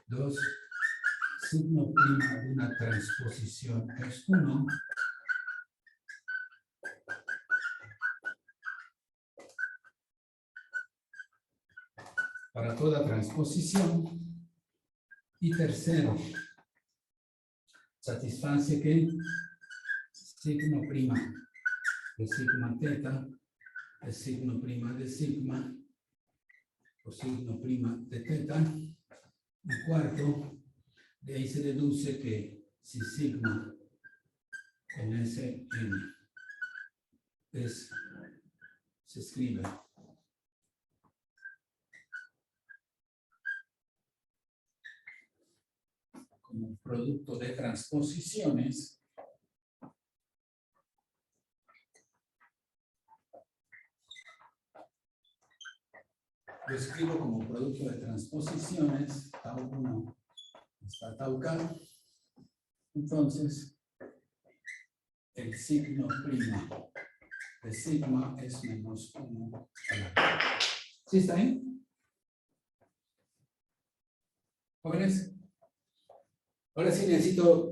2. Signo prima de una transposición es 1. Para toda transposición. Y tercero, satisface que signo prima de sigma teta es signo prima de sigma o signo prima de teta. Y cuarto, de ahí se deduce que si sigma en Sn se escribe como producto de transposiciones, lo escribo como producto de transposiciones, tau 1 hasta tau k. Entonces, el signo prima de sigma es menos 1 a la k. ¿Sí está bien? ¿Jóvenes? Ahora sí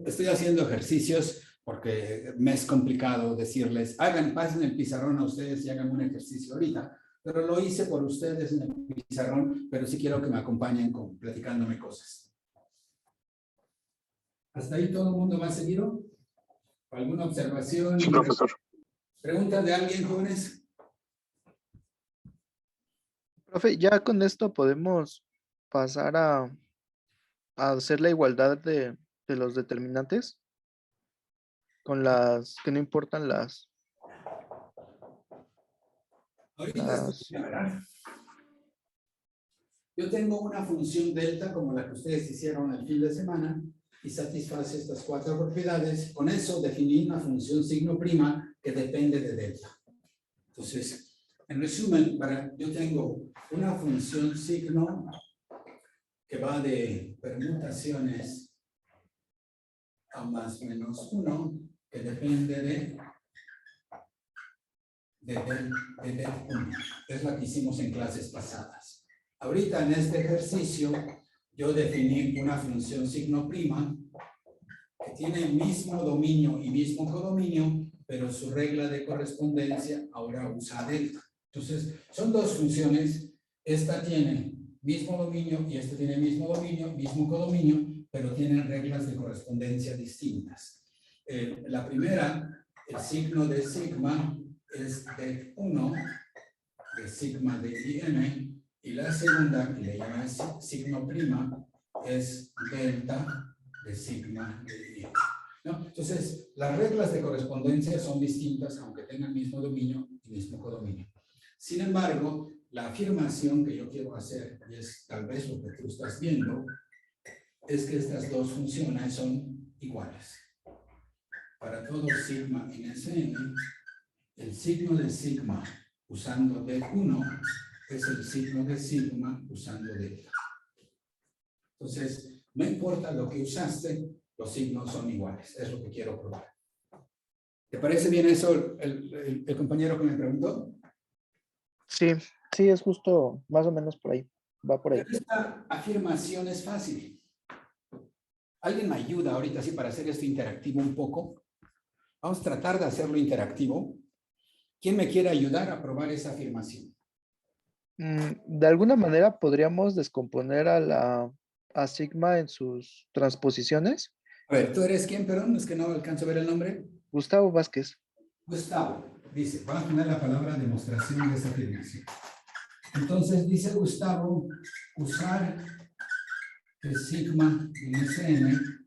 estoy haciendo ejercicios porque me es complicado decirles, pasen el pizarrón a ustedes y hagan un ejercicio ahorita, pero lo hice por ustedes en el pizarrón, pero sí quiero que me acompañen platicándome cosas. ¿Hasta ahí todo el mundo va seguido? ¿Alguna observación? Sí, profesor. ¿Preguntas de alguien, jóvenes? Profe, ya con esto podemos pasar a hacer la igualdad de los determinantes con las que no importan las Ahorita ¿verdad? Yo tengo una función delta como la que ustedes hicieron el fin de semana y satisface estas 4 propiedades. Con eso definí una función signo prima que depende de delta. Entonces, en resumen, yo tengo una función signo que va de permutaciones a más menos 1 que depende de del 1. Es la que hicimos en clases pasadas. Ahorita en este ejercicio yo definí una función signo prima que tiene el mismo dominio y mismo codominio, pero su regla de correspondencia ahora usa delta. Entonces, son 2 funciones. Esta tiene mismo dominio y esta tiene mismo dominio, mismo codominio, pero tienen reglas de correspondencia distintas. La primera, el signo de sigma es de 1 de sigma de IM, y la segunda, que le llaman signo prima, es delta de sigma de IM, ¿no? Entonces, las reglas de correspondencia son distintas, aunque tengan el mismo dominio y mismo codominio. Sin embargo, la afirmación que yo quiero hacer, y es tal vez lo que tú estás viendo, es que estas 2 funciones son iguales. Para todo sigma en Sn, el signo de sigma usando D1 es el signo de sigma usando delta. Entonces, no importa lo que usaste, los signos son iguales. Es lo que quiero probar. ¿Te parece bien eso el compañero que me preguntó? Sí, sí, es justo más o menos por ahí. Va por ahí. Pero esta afirmación es fácil. ¿Alguien me ayuda ahorita así para hacer esto interactivo un poco? Vamos a tratar de hacerlo interactivo. ¿Quién me quiere ayudar a probar esa afirmación? De alguna manera podríamos descomponer a sigma en sus transposiciones. A ver, ¿tú eres quién, perdón? Es que no alcanzo a ver el nombre. Gustavo Vázquez. Gustavo, dice, vamos a poner la palabra demostración de esa afirmación. Entonces dice Gustavo, usar que sigma en Sn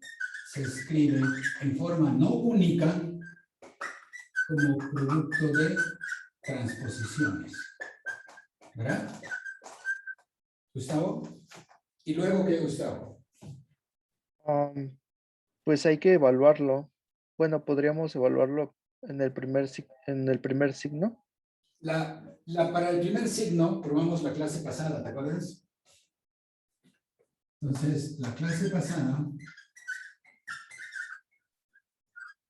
se escribe en forma no única como producto de transposiciones. ¿Verdad? Gustavo. ¿Y luego qué, Gustavo? Pues hay que evaluarlo. Bueno, podríamos evaluarlo en el primer signo. Para el primer signo probamos la clase pasada, ¿te acuerdas? Entonces, la clase pasada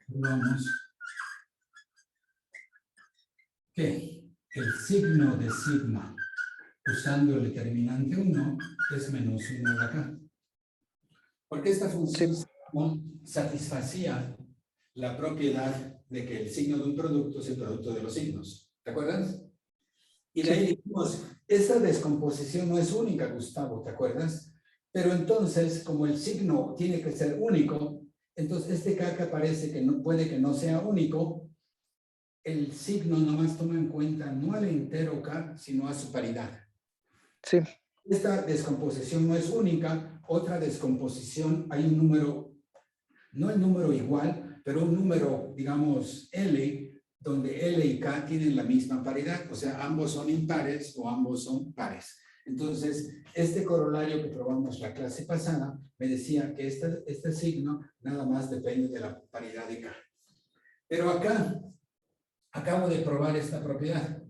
probamos que el signo de sigma usando el determinante 1 es menos 1 de acá. Porque esta función satisfacía la propiedad de que el signo de un producto es el producto de los signos. ¿Te acuerdas? Y de ahí dijimos, esta descomposición no es única, Gustavo, ¿te acuerdas? Pero entonces, como el signo tiene que ser único, entonces este K que aparece que no puede que no sea único, el signo nomás toma en cuenta no al entero K, sino a su paridad. Sí. Esta descomposición no es única. Otra descomposición, hay un número, no el número igual, pero un número, digamos, L, donde L y K tienen la misma paridad, o sea, ambos son impares o ambos son pares. Entonces, este corolario que probamos la clase pasada me decía que este signo nada más depende de la paridad de K. Pero acá, acabo de probar esta propiedad.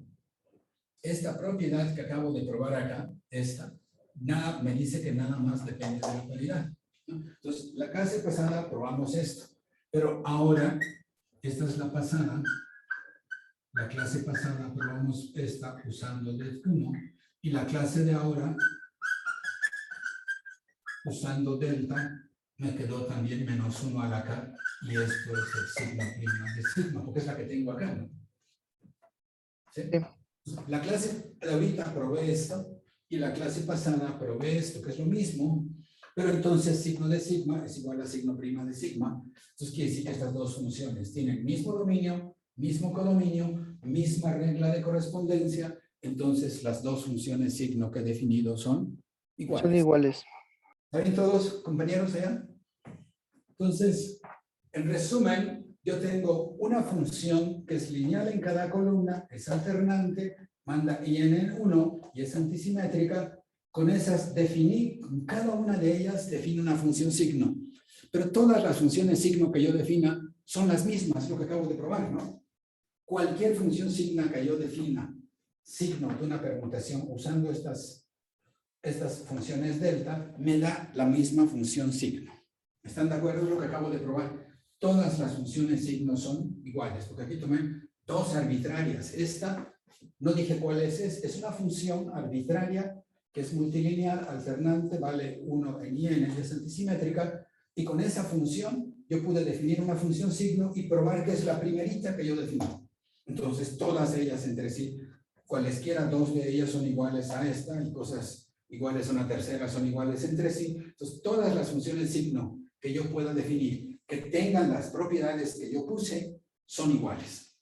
Esta propiedad que acabo de probar acá, me dice que nada más depende de la paridad, ¿no? Entonces, la clase pasada probamos esto, pero ahora, esta es la pasada, la clase pasada probamos esta usando del 1, y la clase de ahora, usando delta, me quedó también menos 1 a la K, y esto es el sigma prima de sigma, porque es la que tengo acá, ¿no? ¿Sí? La clase de ahorita probé esto, y la clase pasada probé esto, que es lo mismo, pero entonces signo de sigma es igual a signo prima de sigma. Entonces quiere decir que estas dos funciones tienen mismo dominio, mismo codominio, misma regla de correspondencia, entonces las dos funciones signo que he definido son iguales. Son iguales. ¿Está bien todos, compañeros, allá? Entonces, en resumen, yo tengo una función que es lineal en cada columna, es alternante, manda i en 1 y es antisimétrica. Con esas definí, con cada una de ellas define una función signo. Pero todas las funciones signo que yo defina son las mismas, lo que acabo de probar, ¿no? Cualquier función signo que yo defina, signo de una permutación usando estas funciones delta, me da la misma función signo. ¿Están de acuerdo con lo que acabo de probar? Todas las funciones signo son iguales, porque aquí tomé dos arbitrarias. Esta, no dije cuál es una función arbitraria que es multilineal, alternante, vale 1 en i n y es antisimétrica, y con esa función yo pude definir una función signo y probar que es la primerita que yo definí. Entonces todas ellas entre sí, cualesquiera dos de ellas son iguales a esta, y cosas iguales a una tercera son iguales entre sí. Entonces todas las funciones signo que yo pueda definir, que tengan las propiedades que yo puse, son iguales.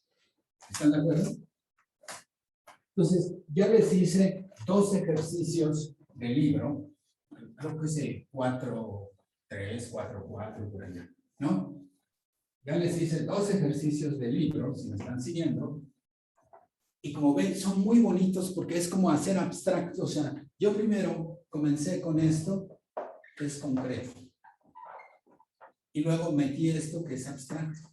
¿Están de acuerdo? Entonces, ya les hice dos ejercicios del libro, creo que es el 4.3, 4.4, por allá, ¿no? Ya les hice dos ejercicios del libro, si me están siguiendo, y como ven, son muy bonitos porque es como hacer abstracto. O sea, yo primero comencé con esto, que es concreto, y luego metí esto, que es abstracto.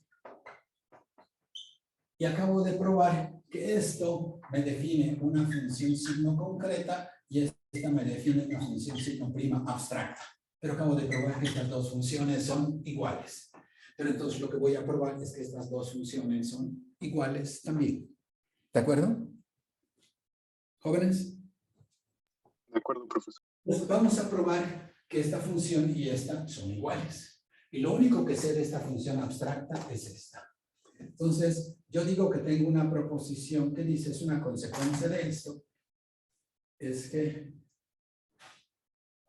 Y acabo de probar que esto me define una función signo concreta y esta me define una función signo prima abstracta. Pero acabo de probar que estas dos funciones son iguales. Pero entonces lo que voy a probar es que estas dos funciones son iguales también. ¿De acuerdo? ¿Jóvenes? De acuerdo, profesor. Pues vamos a probar que esta función y esta son iguales. Y lo único que sé de esta función abstracta es esta. Entonces, yo digo que tengo una proposición que dice, es una consecuencia de esto, es que,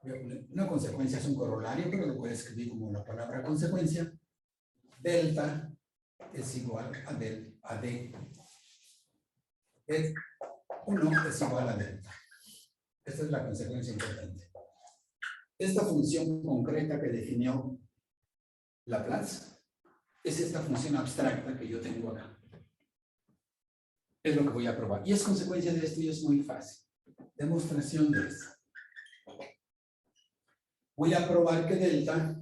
voy a poner, una consecuencia es un corolario, pero lo voy a escribir como la palabra consecuencia. Delta es igual a D. Uno es igual a delta. Esta es la consecuencia importante. Esta función concreta que definió Laplace es esta función abstracta que yo tengo acá. Es lo que voy a probar. Y es consecuencia de esto y es muy fácil. Demostración de esto. Voy a probar que delta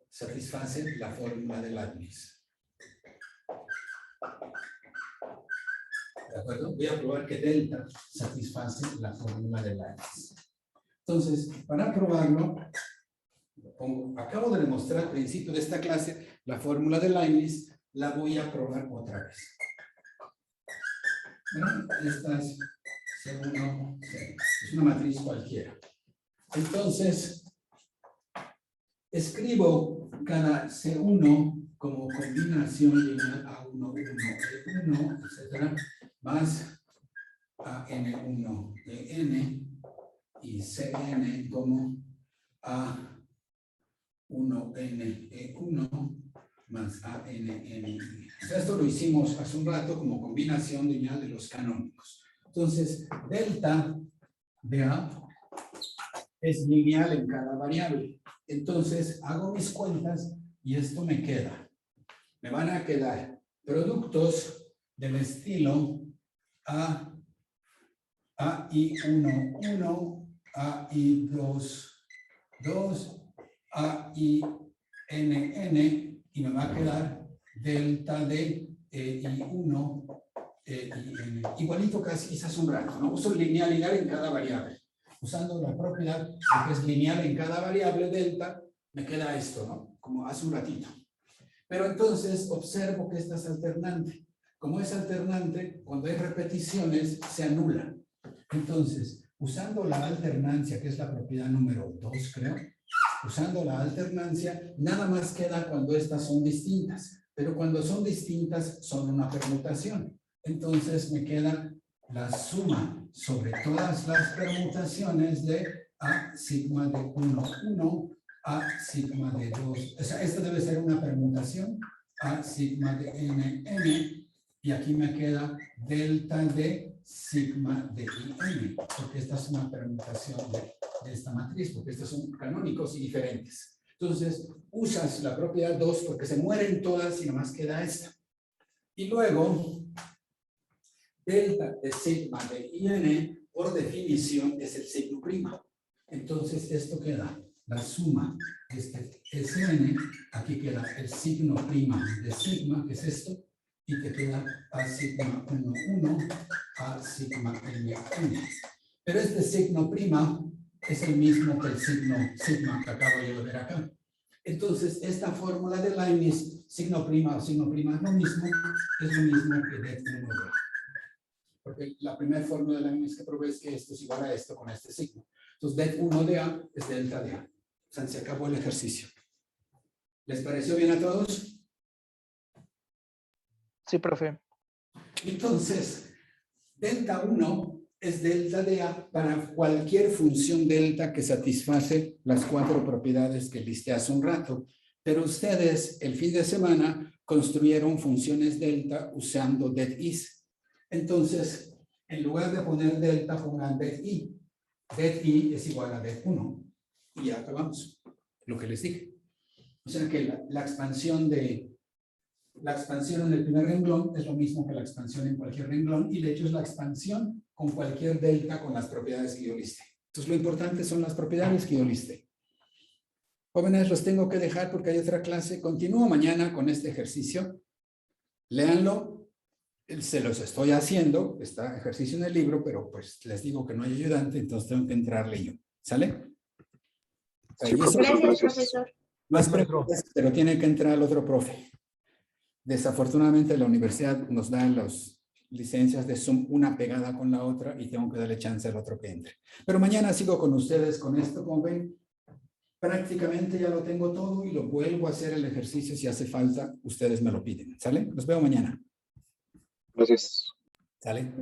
satisface la fórmula de Leibniz. ¿De acuerdo? Voy a probar que delta satisface la fórmula de Leibniz. Entonces, para probarlo, acabo de demostrar al principio de esta clase la fórmula de Leibniz, la voy a probar otra vez. Bueno, esta es C1, es una matriz cualquiera. Entonces, escribo cada C1 como combinación lineal A1, 1, E1, etcétera, más AN1, EN y CN como A1, N, E1 más ANN. O sea, esto lo hicimos hace un rato como combinación lineal de los canónicos. Entonces, delta de A es lineal en cada variable. Entonces, hago mis cuentas y esto me queda. Me van a quedar productos del estilo AI1, 1, AI2, 2, AINN, y me va a quedar delta de I1, EIN. Igualito casi hace un rato, ¿no? Uso lineal en cada variable. Usando la propiedad de que es lineal en cada variable delta, me queda esto, ¿no? Como hace un ratito. Pero entonces observo que esta es alternante. Como es alternante, cuando hay repeticiones, se anula. Entonces, usando la alternancia, que es la propiedad número 2, creo, usando la alternancia, nada más queda cuando estas son distintas. Pero cuando son distintas, son una permutación. Entonces, me queda la suma sobre todas las permutaciones de A sigma de 1, 1, A sigma de 2. O sea, esta debe ser una permutación. A sigma de N, N. Y aquí me queda delta de sigma de IN, porque esta es una permutación de esta matriz, porque estos son canónicos y diferentes. Entonces, usas la propiedad 2 porque se mueren todas y nomás queda esta. Y luego, delta de sigma de IN, por definición, es el signo prima. Entonces, esto queda la suma de este SN, aquí queda el signo prima de sigma, que es esto, y te queda A sigma 1, 1, A sigma N, N. Pero este signo prima es el mismo que el signo sigma que acabo yo de ver acá. Entonces, esta fórmula de Leibniz, signo prima o signo prima es lo mismo que det 1 de A. Porque la primera fórmula de Leibniz que probé es que esto es igual a esto con este signo. Entonces, det 1 de A es delta de A. O sea, se acabó el ejercicio. ¿Les pareció bien a todos? Sí, profe. Entonces, delta 1 es delta de A para cualquier función delta que satisface las 4 propiedades que listé hace un rato. Pero ustedes, el fin de semana, construyeron funciones delta usando det-is. Entonces, en lugar de poner delta, pongan det-i. Det-i es igual a det1. Y ya acabamos. Lo que les dije. O sea que la expansión en el primer renglón es lo mismo que la expansión en cualquier renglón, y de hecho es la expansión con cualquier delta con las propiedades que yo listé. Entonces lo importante son las propiedades que yo listé. Jóvenes, los tengo que dejar porque hay otra clase. Continúo mañana con este ejercicio. Léanlo. Se los estoy haciendo. Está ejercicio en el libro, pero pues les digo que no hay ayudante, entonces tengo que entrarle yo. ¿Sale? Sí, Gracias, gracias. profesor. Más preguntas, pero tiene que entrar el otro profe. Desafortunadamente la universidad nos da las licencias de Zoom una pegada con la otra y tengo que darle chance al otro que entre. Pero mañana sigo con ustedes con esto. Como ven, prácticamente ya lo tengo todo y lo vuelvo a hacer el ejercicio si hace falta. Ustedes me lo piden. ¿Sale? Los veo mañana. Gracias. ¿Sale?